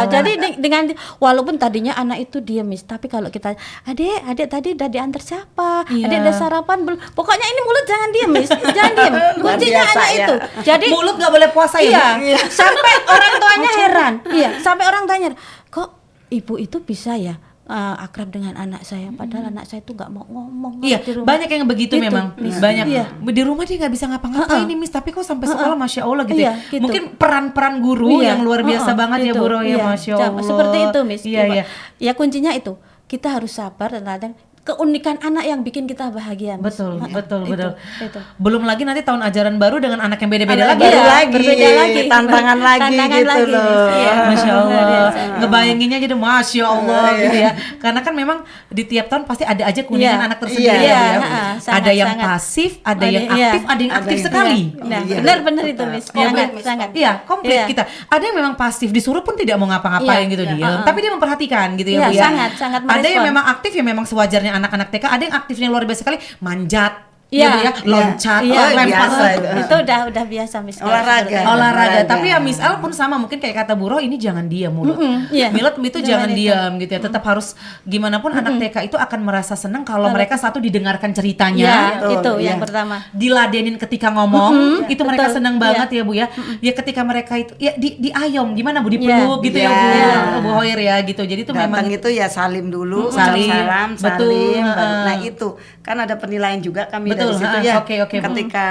Speaker 1: Jadi dengan walaupun tadinya anak itu diam Miss, tapi kalau kita adik tadi udah diantar siapa,
Speaker 2: Iya.
Speaker 1: adik udah sarapan belum, pokoknya ini mulut jangan diam Miss, jangan diam.
Speaker 3: Luar
Speaker 1: Kuncinya
Speaker 3: biasa,
Speaker 1: anak
Speaker 3: ya.
Speaker 1: itu. Jadi
Speaker 2: Mulut nggak boleh puasa ya Bu?
Speaker 1: iya, sampai orang tuanya heran. Iya, sampai orang tanya, kok ibu itu bisa ya akrab dengan anak saya, padahal anak saya itu nggak mau ngomong.
Speaker 2: Iya,
Speaker 1: di rumah.
Speaker 2: banyak yang begitu
Speaker 1: Gitu,
Speaker 2: memang.
Speaker 1: Miss.
Speaker 2: Banyak.
Speaker 1: Iya.
Speaker 2: Di rumah dia nggak bisa ngapa-ngapain nih Miss, tapi kok sampai sekolah Masya Allah gitu
Speaker 1: Iya,
Speaker 2: ya.
Speaker 1: gitu.
Speaker 2: Mungkin peran-peran guru
Speaker 1: Iya,
Speaker 2: yang luar biasa banget ya
Speaker 1: gitu.
Speaker 2: Bu Roh ya
Speaker 1: Iya,
Speaker 2: Masya Allah.
Speaker 1: seperti itu Miss.
Speaker 2: Iya, iya.
Speaker 1: Ya kuncinya itu, kita harus sabar dan kadang keunikan anak yang bikin kita bahagia Miss.
Speaker 2: Betul, betul,
Speaker 1: itu,
Speaker 2: betul.
Speaker 1: itu.
Speaker 2: Belum lagi nanti tahun ajaran baru dengan anak yang beda-beda
Speaker 3: Anak
Speaker 2: lagi.
Speaker 3: baru
Speaker 1: Iya,
Speaker 3: lagi,
Speaker 1: berbeda lagi.
Speaker 3: tantangan lagi
Speaker 1: Tantangan
Speaker 3: gitu
Speaker 1: lagi,
Speaker 3: loh.
Speaker 1: Miss. Iya.
Speaker 2: Masya Allah,
Speaker 1: Luar biasa.
Speaker 2: ngebayanginnya jadi Masya Allah gitu ya. Karena kan memang di tiap tahun pasti ada aja keunikan
Speaker 1: Iya.
Speaker 2: anak tersendiri
Speaker 3: Iya.
Speaker 2: ya, Bu ya.
Speaker 1: Iya, sangat,
Speaker 2: Ada yang
Speaker 1: sangat.
Speaker 2: pasif, ada yang
Speaker 1: Iya.
Speaker 2: aktif, ada yang aktif
Speaker 3: yang-
Speaker 2: sekali.
Speaker 1: Nah,
Speaker 3: Iya.
Speaker 1: benar-benar itu Miss. Sangat, sangat.
Speaker 2: Iya, komplit
Speaker 1: Iya.
Speaker 2: kita. Ada yang memang pasif, disuruh pun tidak mau ngapa-ngapain
Speaker 1: Iya,
Speaker 2: gitu
Speaker 1: iya,
Speaker 2: dia. Tapi dia memperhatikan gitu ya,
Speaker 1: Iya,
Speaker 2: Bu ya.
Speaker 1: sangat
Speaker 2: Ada yang
Speaker 1: merespon.
Speaker 2: memang aktif ya memang sewajarnya anak-anak TK, ada yang aktifnya luar biasa sekali, manjat.
Speaker 1: Iya,
Speaker 2: Ya, Bu ya, loncat,
Speaker 1: Iya,
Speaker 2: lempar.
Speaker 3: biasa itu.
Speaker 1: itu udah biasa Miss.
Speaker 3: Olahraga.
Speaker 2: Olahraga. Tapi ya Miss Al pun sama, mungkin kayak kata Bu Roh, ini jangan diam mulu.
Speaker 1: iya.
Speaker 2: Milot itu jangan
Speaker 1: Jangan itu.
Speaker 2: diam gitu ya. Tetap harus gimana pun anak TK itu akan merasa senang kalau mereka satu didengarkan ceritanya.
Speaker 1: Iya,
Speaker 3: Betul,
Speaker 1: itu
Speaker 3: iya.
Speaker 1: yang pertama.
Speaker 2: Diladenin ketika ngomong, itu mereka
Speaker 1: betul.
Speaker 2: senang banget ya Bu ya. Ya ketika mereka itu ya diayom gimana Bu, dipeluk gitu ya Bu.
Speaker 3: Iya.
Speaker 2: Bu Hoir ya gitu. Jadi itu memang
Speaker 3: Datang itu ya salim dulu,
Speaker 2: Salim,
Speaker 3: ucap salam,
Speaker 2: betul,
Speaker 3: salim. baru-
Speaker 2: heeh.
Speaker 3: Nah itu kan ada penilaian juga kami
Speaker 2: Betul,
Speaker 3: dari situ
Speaker 2: heeh.
Speaker 3: ya.
Speaker 2: Oke, Bu.
Speaker 3: Ketika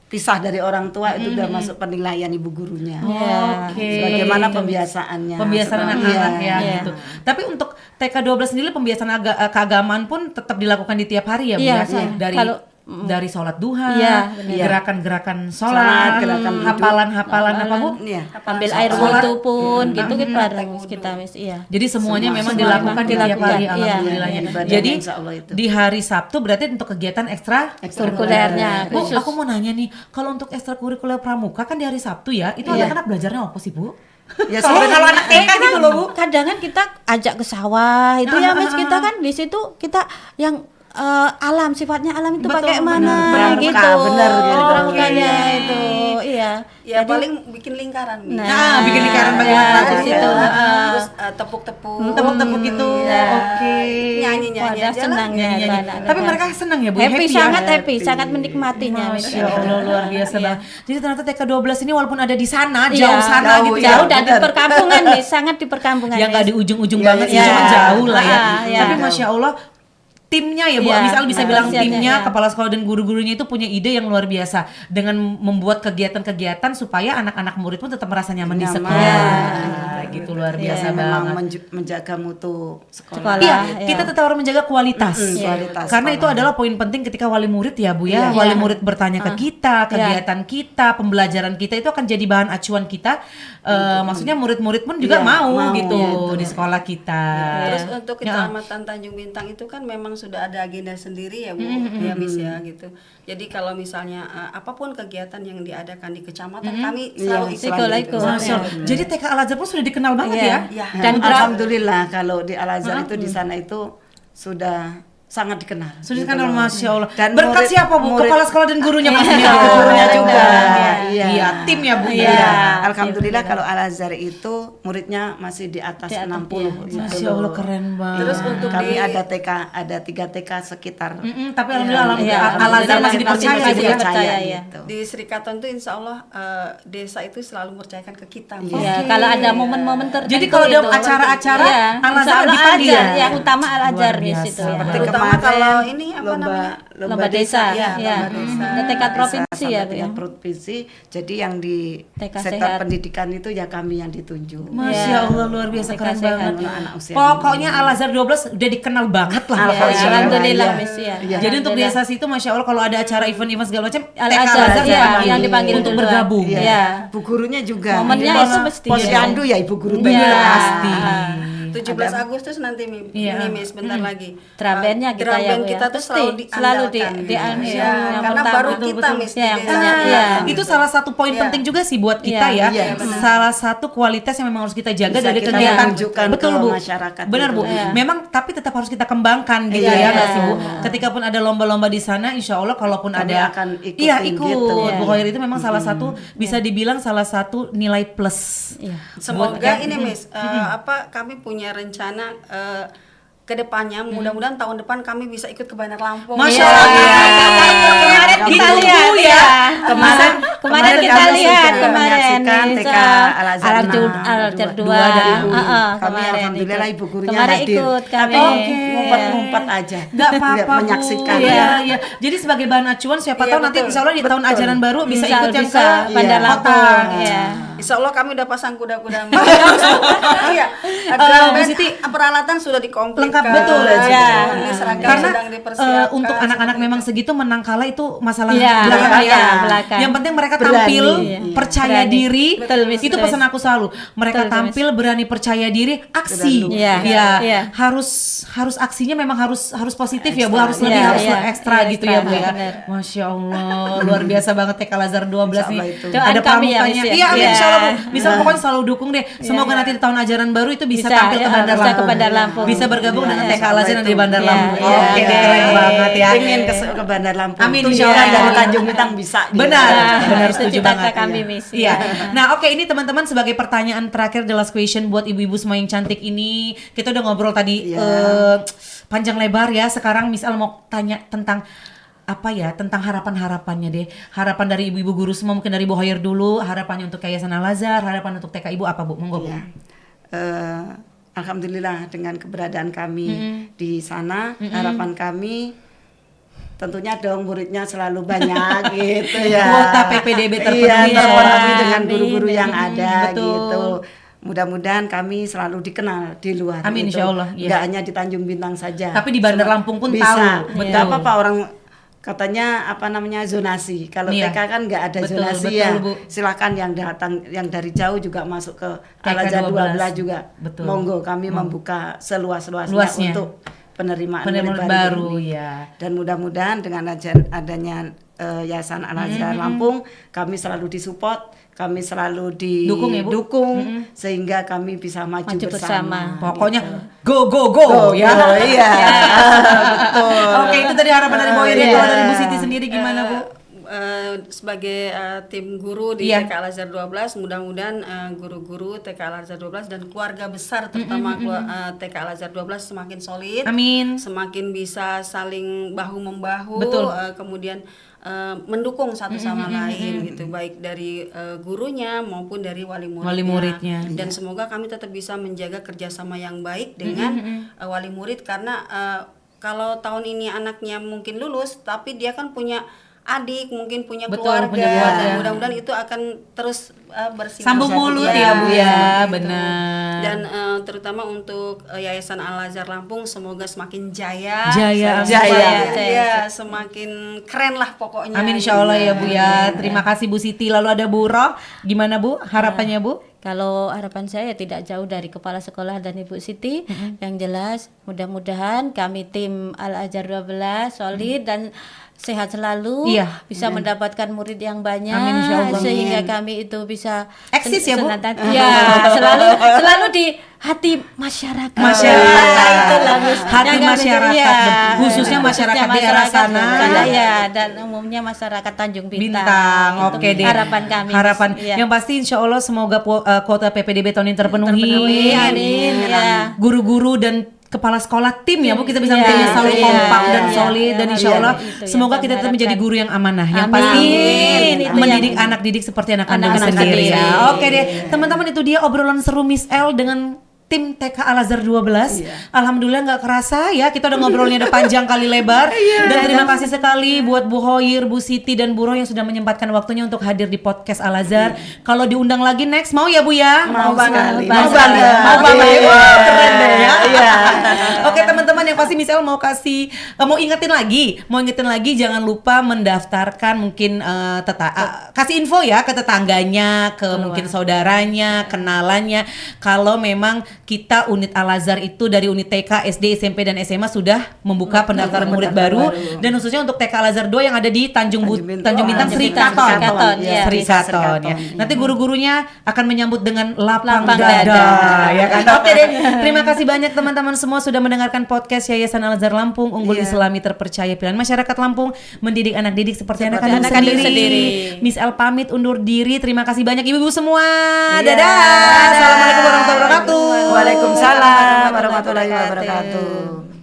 Speaker 3: pisah dari orang tua itu udah masuk penilaian ibu gurunya.
Speaker 2: Oke.
Speaker 3: Bagaimana pembiasaannya?
Speaker 2: Pembiasaan
Speaker 3: Seperti-
Speaker 2: anak-anak ya
Speaker 1: Iya.
Speaker 2: gitu. Tapi untuk TK 12 sendiri pembiasaan keagamaan pun tetap dilakukan di tiap hari ya Bu
Speaker 1: Iya,
Speaker 2: ya?
Speaker 1: iya.
Speaker 2: Dari
Speaker 1: Kalau-
Speaker 2: dari sholat duha,
Speaker 1: Iya, benar.
Speaker 2: gerakan-gerakan
Speaker 3: Sholat,
Speaker 2: sholat,
Speaker 3: gerakan wudhu.
Speaker 2: hafalan-hafalan apa Bu?
Speaker 3: Iya.
Speaker 1: Ambil air
Speaker 2: Sholat.
Speaker 1: wudhu pun gitu kita bareng kita Miss. Iya.
Speaker 2: Jadi semuanya memang
Speaker 1: semua
Speaker 2: dilakukan
Speaker 1: memang
Speaker 2: di tiap
Speaker 1: dilakukan,
Speaker 2: hari
Speaker 1: iya.
Speaker 2: alhamdulillahnya.
Speaker 3: Iya, ibadahnya
Speaker 2: Jadi
Speaker 3: insya Allah itu.
Speaker 2: di hari Sabtu berarti untuk kegiatan ekstra
Speaker 1: Kurikulernya
Speaker 2: Bu,
Speaker 1: khusus.
Speaker 2: aku mau nanya nih, kalau untuk ekstrakurikuler pramuka kan di hari Sabtu ya, itu
Speaker 3: Iya.
Speaker 2: anak-anak belajarnya apa sih Bu?
Speaker 3: Ya sebenarnya kalau anak TK gitu loh Bu.
Speaker 1: Kadang kan kita ajak ke sawah itu ya Miss, kita kan di situ kita yang alam, sifatnya alam itu
Speaker 2: Betul,
Speaker 1: pakai
Speaker 2: benar.
Speaker 1: mana
Speaker 3: Pramuka,
Speaker 1: gitu.
Speaker 3: benar gitu.
Speaker 1: Pramukanya
Speaker 2: Oke.
Speaker 1: itu. Iya.
Speaker 4: Ya
Speaker 1: Jadi-
Speaker 4: paling bikin lingkaran Mi.
Speaker 2: Nah, bikin lingkaran bagaimana
Speaker 1: di
Speaker 2: tuh?
Speaker 1: situ.
Speaker 4: Terus tepuk-tepuk.
Speaker 2: Tepuk-tepuk gitu.
Speaker 1: Iya.
Speaker 2: Oke.
Speaker 4: Nyanyi-nyanyi
Speaker 1: Wadah
Speaker 4: aja lah.
Speaker 1: senangnya itu
Speaker 2: Nyanyi-nyanyi.
Speaker 1: anak-anak.
Speaker 2: Tapi mereka senang ya Bu,
Speaker 1: happy,
Speaker 2: ya?
Speaker 1: sangat happy, sangat menikmatinya Miss.
Speaker 2: Masya Allah luar biasa
Speaker 1: Iya.
Speaker 2: banget. Jadi ternyata TK 12 ini walaupun ada di sana,
Speaker 1: Iya,
Speaker 2: jauh sana
Speaker 3: jauh,
Speaker 2: gitu
Speaker 1: jauh
Speaker 2: ya.
Speaker 1: dan di
Speaker 3: benar.
Speaker 1: perkampungan nih, sangat di perkampungan.
Speaker 2: Ya nggak di
Speaker 1: Miss.
Speaker 2: ujung-ujung
Speaker 3: Iya,
Speaker 2: banget sih,
Speaker 3: iya.
Speaker 2: cuma jauh lah ya.
Speaker 1: Iya.
Speaker 2: Tapi Masya Allah timnya ya Bu,
Speaker 1: Iya,
Speaker 2: misal bisa
Speaker 1: nah,
Speaker 2: bilang
Speaker 1: kasihan ya,
Speaker 2: timnya,
Speaker 1: iya.
Speaker 2: kepala sekolah dan guru-gurunya itu punya ide yang luar biasa dengan membuat kegiatan-kegiatan supaya anak-anak murid pun tetap merasa nyaman di
Speaker 3: Nyaman.
Speaker 2: sekolah. Gitu luar biasa
Speaker 3: Ya, memang
Speaker 2: banget.
Speaker 3: menjaga mutu
Speaker 1: Sekolah.
Speaker 3: sekolah.
Speaker 2: Iya,
Speaker 1: ya.
Speaker 2: kita tetap harus menjaga kualitas.
Speaker 3: kualitas
Speaker 2: Karena itu
Speaker 3: sekolah.
Speaker 2: adalah poin penting ketika wali murid ya Bu ya.
Speaker 3: Iya.
Speaker 2: Wali
Speaker 1: Iya.
Speaker 2: murid bertanya ke kita, kegiatan kita, pembelajaran kita itu akan jadi bahan acuan kita. Maksudnya murid-murid pun juga
Speaker 3: Iya,
Speaker 2: mau
Speaker 3: mau,
Speaker 2: gitu
Speaker 3: iya,
Speaker 2: di sekolah kita.
Speaker 4: Terus untuk Kecamatan Tanjung Bintang itu kan memang sudah ada agenda sendiri ya Bu, ya Miss ya gitu. Jadi kalau misalnya apapun kegiatan yang diadakan di kecamatan kami selalu ikut.
Speaker 2: Masya Allah. Jadi TK Al Azhar pun sudah dikenal banget ya.
Speaker 3: Dan alhamdulillah kalau di Al Azhar itu di sana itu sudah sangat dikenal.
Speaker 2: Sudah
Speaker 3: gitu
Speaker 2: dikenal
Speaker 3: loh.
Speaker 2: Masya Allah.
Speaker 3: Dan
Speaker 2: Berkat siapa Bu? Kepala sekolah dan gurunya pastinya.
Speaker 3: gurunya juga.
Speaker 2: Iya, tim ya Bu.
Speaker 3: Iya. Alhamdulillah kalau Al Azhar itu muridnya masih di atas 60 gitu
Speaker 2: Masya
Speaker 3: loh.
Speaker 2: Allah, keren banget.
Speaker 4: Terus untuk
Speaker 3: Kami
Speaker 4: di
Speaker 3: ada TK, ada 3 TK sekitar.
Speaker 2: Tapi alhamdulillah Al Azhar masih dipercaya
Speaker 1: masih
Speaker 2: Bu ya.
Speaker 1: dipercaya, ya.
Speaker 3: gitu.
Speaker 4: di Serikatan tuh insya Allah desa itu selalu mempercayakan ke kita.
Speaker 1: Ya, kalau ada momen-momen tertentu.
Speaker 2: Jadi kalau ada
Speaker 1: itu,
Speaker 2: acara-acara,
Speaker 1: iya,
Speaker 2: Al
Speaker 1: insya
Speaker 2: Azhar
Speaker 1: Allah
Speaker 2: dipanggil.
Speaker 1: ada. Yang utama Al Azhar
Speaker 2: Luar
Speaker 1: di
Speaker 2: biasa.
Speaker 1: situ ya.
Speaker 3: Seperti
Speaker 4: Terutama
Speaker 3: kemarin
Speaker 4: kalau ini apa namanya?
Speaker 1: Lomba desa,
Speaker 3: ya,
Speaker 1: ya.
Speaker 3: lomba desa.
Speaker 1: Dan tingkat provinsi
Speaker 3: Sampai
Speaker 1: ya, Bu,
Speaker 3: tingkat
Speaker 1: ya.
Speaker 3: provinsi. Jadi yang di
Speaker 1: TK
Speaker 3: sektor
Speaker 1: sehat.
Speaker 3: pendidikan itu ya kami yang ditunjuk.
Speaker 2: Masya Allah luar biasa
Speaker 1: TK
Speaker 2: keren
Speaker 1: sehat.
Speaker 2: banget.
Speaker 3: Anak-anak usia
Speaker 2: Pokoknya Al Azhar 12 udah dikenal banget lah.
Speaker 1: Ya,
Speaker 2: pokoknya.
Speaker 1: alhamdulillah
Speaker 3: Iya.
Speaker 1: Miss ya.
Speaker 3: Iya.
Speaker 2: Jadi untuk
Speaker 1: Alhamdulillah.
Speaker 2: desa situ Masya Allah kalau ada acara event-event segala macam
Speaker 1: Al
Speaker 2: TK
Speaker 1: Azhar ya,
Speaker 2: dipanggil
Speaker 1: yang dipanggil
Speaker 2: untuk
Speaker 1: duluan.
Speaker 2: bergabung.
Speaker 3: Iya.
Speaker 1: Iya.
Speaker 3: Bu gurunya juga.
Speaker 1: Momennya
Speaker 3: Pos-
Speaker 1: itu mesti.
Speaker 3: Posyandu ya ibu guru
Speaker 1: Iya.
Speaker 3: juga.
Speaker 2: Pasti.
Speaker 4: 17 Agustus nanti
Speaker 2: Iya.
Speaker 4: ini Miss bentar lagi.
Speaker 1: Drum-bandnya kita
Speaker 4: Drum
Speaker 1: ya,
Speaker 4: band
Speaker 1: Bu, ya.
Speaker 4: kita tuh
Speaker 1: Pasti,
Speaker 4: selalu
Speaker 1: di
Speaker 4: diandalkan.
Speaker 1: iya,
Speaker 4: Iya,
Speaker 1: yang
Speaker 4: karena
Speaker 1: pertama.
Speaker 4: baru
Speaker 1: Betul,
Speaker 4: kita
Speaker 1: betul.
Speaker 4: Miss
Speaker 1: Iya, yang
Speaker 4: di
Speaker 1: punya,
Speaker 4: desa.
Speaker 1: iya.
Speaker 2: Itu salah satu poin
Speaker 4: Iya.
Speaker 2: penting juga sih buat kita
Speaker 1: Iya,
Speaker 2: ya.
Speaker 3: iya, benar.
Speaker 2: Salah satu kualitas yang memang harus kita jaga
Speaker 3: Bisa
Speaker 2: dari
Speaker 3: kita
Speaker 2: kegiatan
Speaker 3: tunjukkan
Speaker 2: betul
Speaker 3: ke
Speaker 2: Bu.
Speaker 3: masyarakat
Speaker 2: Benar Bu.
Speaker 3: gitu.
Speaker 1: Iya.
Speaker 2: Memang tapi tetap harus kita kembangkan gitu
Speaker 3: Iya,
Speaker 2: ya nggak sih Bu.
Speaker 1: iya.
Speaker 2: Ketika pun ada lomba-lomba di sana, insya Allah kalaupun
Speaker 3: Kami
Speaker 2: ada
Speaker 3: akan ikutin
Speaker 2: iya ikut.
Speaker 3: gitu.
Speaker 2: Bu Khair itu memang salah satu bisa dibilang salah satu nilai plus.
Speaker 1: Iya.
Speaker 4: Semoga ini Miss apa kami punya rencana ke depannya mudah-mudahan tahun depan kami bisa ikut ke Bandar Lampung.
Speaker 2: Masya
Speaker 1: Iya.
Speaker 2: Allah.
Speaker 1: Kemarin kita
Speaker 2: Ditunggu
Speaker 1: lihat
Speaker 2: ya.
Speaker 1: ya.
Speaker 3: Kemarin
Speaker 1: Kemarin kita
Speaker 3: kami
Speaker 1: lihat
Speaker 3: sudah
Speaker 1: kemarin
Speaker 3: menyaksikan
Speaker 1: nih,
Speaker 3: TK Al Azhar
Speaker 1: Al Azhar 2
Speaker 3: dua dari ibu. Kami
Speaker 1: kemarin
Speaker 3: alhamdulillah
Speaker 1: ikut.
Speaker 3: ibu gurunya
Speaker 1: Kemarin
Speaker 3: hadir.
Speaker 1: ikut kami.
Speaker 3: Tapi
Speaker 2: Oke.
Speaker 3: ngumpet-ngumpet aja.
Speaker 2: Nggak apa-apa Bu.
Speaker 3: menyaksikan.
Speaker 2: Iya, iya. Jadi sebagai bahan acuan siapa
Speaker 4: Iya,
Speaker 2: tahu nanti
Speaker 4: betul.
Speaker 2: insya Allah di tahun
Speaker 3: Betul.
Speaker 2: ajaran baru bisa
Speaker 1: Bisa,
Speaker 2: ikut yang
Speaker 1: bisa.
Speaker 2: ke
Speaker 1: Bandar
Speaker 2: kota.
Speaker 1: Lampung, iya.
Speaker 4: Insya Allah kami udah pasang kuda-kuda. Iya.
Speaker 2: Bu Siti,
Speaker 4: Peralatan sudah dikomplit.
Speaker 2: lengkap betul,
Speaker 1: ya.
Speaker 4: Ini seragam
Speaker 2: karena
Speaker 4: sedang dipersiapkan.
Speaker 2: untuk anak-anak memang segitu menang kalah itu masalah
Speaker 1: Iya,
Speaker 2: belakangan
Speaker 1: iya,
Speaker 2: ya.
Speaker 1: belakang.
Speaker 2: Yang penting mereka
Speaker 3: Berani,
Speaker 2: tampil
Speaker 3: iya.
Speaker 2: percaya
Speaker 1: Berani.
Speaker 2: diri.
Speaker 1: Betul, Miss,
Speaker 2: Itu
Speaker 1: betul,
Speaker 2: pesan
Speaker 1: Miss.
Speaker 2: aku selalu. Mereka
Speaker 1: Betul,
Speaker 2: tampil berani percaya diri, aksi.
Speaker 1: Iya,
Speaker 2: Iya.
Speaker 1: iya.
Speaker 2: Harus aksinya memang harus positif ya Bu, harus lebih
Speaker 1: Iya,
Speaker 2: harus
Speaker 1: iya.
Speaker 2: ekstra
Speaker 1: Iya,
Speaker 2: gitu
Speaker 1: ekstra,
Speaker 2: ya Bu ya.
Speaker 1: benar.
Speaker 2: Masya Allah, luar biasa banget TK Al Azhar 12
Speaker 3: Insya
Speaker 2: nih.
Speaker 3: Allah itu.
Speaker 2: Ada
Speaker 1: Doain kami ya,
Speaker 2: pramukanya.
Speaker 1: Miss, ya.
Speaker 2: Iya, amin
Speaker 1: Iya.
Speaker 2: insya Allah Bu. Bisa pokoknya selalu dukung deh. Semoga nanti di tahun ajaran baru itu bisa
Speaker 1: Bisa,
Speaker 2: tampil ke
Speaker 1: ya,
Speaker 2: Bandar
Speaker 1: bisa
Speaker 2: Lampung.
Speaker 1: ke Bandar Lampung.
Speaker 2: Bisa bergabung
Speaker 1: Iya,
Speaker 2: dengan
Speaker 1: iya.
Speaker 2: TK Al Azhar di Bandar
Speaker 1: Iya,
Speaker 2: Lampung.
Speaker 1: iya.
Speaker 2: Oke deh, keren banget ya.
Speaker 3: Ingin ke Bandar Lampung.
Speaker 2: Amin,
Speaker 3: Tujuan
Speaker 2: insya Allah.
Speaker 3: dari Tanjung Bintang bisa.
Speaker 2: Benar,
Speaker 1: Iya.
Speaker 2: benar
Speaker 1: Itu
Speaker 2: setuju
Speaker 1: cita-cita
Speaker 2: banget.
Speaker 1: kami,
Speaker 2: Iya.
Speaker 1: Miss.
Speaker 2: Iya. Nah, oke ini teman-teman sebagai pertanyaan terakhir the last question buat ibu-ibu semua yang cantik ini, kita udah ngobrol tadi
Speaker 3: Iya.
Speaker 2: panjang lebar ya. Sekarang misal mau tanya tentang apa ya, tentang harapan-harapannya deh. Harapan dari ibu-ibu guru semua, mungkin dari Bu Hoyer dulu, harapannya untuk Yayasan Al Azhar, harapan untuk TK Ibu apa Bu? Monggo Bu.
Speaker 3: Iya. Alhamdulillah dengan keberadaan kami di sana, harapan kami tentunya dong muridnya selalu banyak gitu ya.
Speaker 2: Kuota PPDB terpenuhi.
Speaker 3: Iya, terpenuhi
Speaker 1: Ya.
Speaker 3: dengan guru-guru yang ada
Speaker 2: betul.
Speaker 3: gitu. Mudah-mudahan kami selalu dikenal di luar.
Speaker 2: Amin,
Speaker 3: gitu.
Speaker 2: insya Allah, iya.
Speaker 3: Nggak hanya di Tanjung Bintang saja.
Speaker 2: Tapi di Bandar Lampung pun
Speaker 3: bisa.
Speaker 2: tahu.
Speaker 3: Nggak
Speaker 2: Betul.
Speaker 3: apa-apa orang katanya apa namanya zonasi. Kalau
Speaker 2: Iya.
Speaker 3: TK kan nggak ada
Speaker 2: Betul,
Speaker 3: zonasi
Speaker 2: betul,
Speaker 3: ya.
Speaker 2: Bu.
Speaker 3: Silakan yang datang yang dari jauh juga masuk ke
Speaker 2: TK
Speaker 3: Al Azhar
Speaker 2: 12
Speaker 3: 12 juga.
Speaker 2: Betul.
Speaker 3: Monggo kami membuka seluas-luasnya
Speaker 2: Luasnya.
Speaker 3: untuk penerimaan
Speaker 2: Penerimaan
Speaker 3: murid
Speaker 2: baru,
Speaker 3: ini.
Speaker 2: ya.
Speaker 3: Dan mudah-mudahan dengan adanya Yayasan Al Azhar Lampung, kami selalu disupport, kami selalu
Speaker 2: Dukung ya, Bu?
Speaker 3: didukung sehingga kami bisa maju
Speaker 1: Maju bersama.
Speaker 2: Pokoknya go go go ya.
Speaker 3: Oh iya. Betul.
Speaker 2: Oke, itu tadi harapan dari Bu Hoyer.
Speaker 3: Iya.
Speaker 2: Kalau dari Bu Siti sendiri gimana Bu?
Speaker 4: Sebagai tim guru di
Speaker 2: Iya.
Speaker 4: TK Al Azhar 12, mudah-mudahan guru-guru TK Al Azhar 12 dan keluarga besar terutama TK Al Azhar 12 semakin solid,
Speaker 2: Amin.
Speaker 4: semakin bisa saling bahu membahu,
Speaker 2: Betul.
Speaker 4: kemudian mendukung satu sama lain gitu, baik dari gurunya maupun dari wali
Speaker 2: muridnya.
Speaker 4: Dan semoga kami tetap bisa menjaga kerjasama yang baik dengan wali murid, karena kalau tahun ini anaknya mungkin lulus tapi dia kan punya adik, mungkin punya
Speaker 2: Betul,
Speaker 4: keluarga,
Speaker 2: punya keluarga.
Speaker 4: mudah-mudahan itu akan terus
Speaker 2: Sambung mulut ya Bu ya, benar.
Speaker 4: Dan terutama untuk Yayasan Al Azhar Lampung, semoga semakin jaya,
Speaker 2: Jaya,
Speaker 4: semakin-
Speaker 1: jaya.
Speaker 4: ya, semakin keren lah pokoknya.
Speaker 2: Amin insya Allah ya Bu ya. Terima kasih Bu Siti. Lalu ada Bu Roh, gimana Bu harapannya Bu?
Speaker 1: Kalau harapan saya tidak jauh dari kepala sekolah dan Ibu Siti. Yang jelas mudah-mudahan kami tim Al-Azhar 12 solid dan sehat selalu,
Speaker 2: Iya.
Speaker 1: bisa mendapatkan murid yang banyak,
Speaker 2: Amin, insyaallah.
Speaker 1: sehingga kami itu bisa
Speaker 2: Eksis ya, Bu?
Speaker 1: Ya, selalu di hati masyarakat.
Speaker 2: Masyarakat.
Speaker 1: Itulah,
Speaker 2: Hati
Speaker 1: yang kami-
Speaker 2: masyarakat,
Speaker 1: iya.
Speaker 2: khususnya masyarakat di arah sana.
Speaker 1: Ya, dan umumnya masyarakat Tanjung Bintang.
Speaker 2: Bintang,
Speaker 1: Itu
Speaker 2: oke deh.
Speaker 1: harapan kami.
Speaker 2: Harapan
Speaker 1: Iya.
Speaker 2: yang pasti insya Allah semoga kuota PPDB tahun ini terpenuhi.
Speaker 1: Amin. Ya.
Speaker 2: Guru-guru dan kepala sekolah tim ya Bu, kita bisa
Speaker 1: Iya,
Speaker 2: menjadi selalu
Speaker 1: iya,
Speaker 2: kompak dan
Speaker 1: iya,
Speaker 2: solid
Speaker 1: iya,
Speaker 2: dan insya
Speaker 1: iya,
Speaker 2: Allah
Speaker 1: itu yang
Speaker 2: semoga
Speaker 1: kami
Speaker 2: kita tetap menjadi
Speaker 1: harapkan.
Speaker 2: guru yang amanah yang
Speaker 1: Amin.
Speaker 2: pasti
Speaker 1: Itu
Speaker 2: mendidik
Speaker 1: yang-
Speaker 2: anak didik seperti anak kandung
Speaker 1: Anak-anak
Speaker 2: sendiri
Speaker 1: sendiri.
Speaker 2: ya. Oke deh teman-teman, itu dia obrolan seru Miss L dengan tim TK Al-Azhar 12. Alhamdulillah nggak kerasa ya, kita udah ngobrolnya udah panjang kali lebar. Dan terima kasih sekali buat Bu Hoir, Bu Siti dan Bu Roh yang sudah menyempatkan waktunya untuk hadir di podcast Al-Azhar. Kalau diundang lagi next mau ya Bu ya?
Speaker 3: Mau banget.
Speaker 2: Mau banget. Mau banget. Wah, keren deh ya. Oke teman-teman, yang pasti Miss L mau mau ingetin lagi jangan lupa mendaftarkan mungkin kasih info ya ke tetangganya, ke mungkin saudaranya, kenalannya. Kalau memang kita unit Al-Azhar itu dari unit TK, SD, SMP dan SMA sudah membuka pendaftaran murid baru, dan khususnya untuk TK Al-Azhar 2 yang ada di Tanjung Bintang Sri Katon.
Speaker 1: Iya,
Speaker 2: Sri
Speaker 3: Desa
Speaker 2: Katon ya.
Speaker 3: Srikaton.
Speaker 2: Nanti guru-gurunya akan menyambut dengan lapang
Speaker 1: Lapang
Speaker 2: dada,
Speaker 1: dada.
Speaker 2: ya kan. Oke deh. Terima kasih banyak teman-teman semua sudah mendengarkan podcast Yayasan Al-Azhar Lampung, unggul Islami terpercaya pilihan masyarakat Lampung, mendidik anak didik seperti anak kandung
Speaker 1: anak kandung
Speaker 2: sendiri.
Speaker 1: sendiri.
Speaker 2: Miss El pamit undur diri. Terima kasih banyak ibu-ibu semua.
Speaker 3: Iya.
Speaker 2: Dadah. Assalamualaikum warahmatullahi wabarakatuh.
Speaker 3: Waalaikumsalam warahmatullahi wabarakatuh.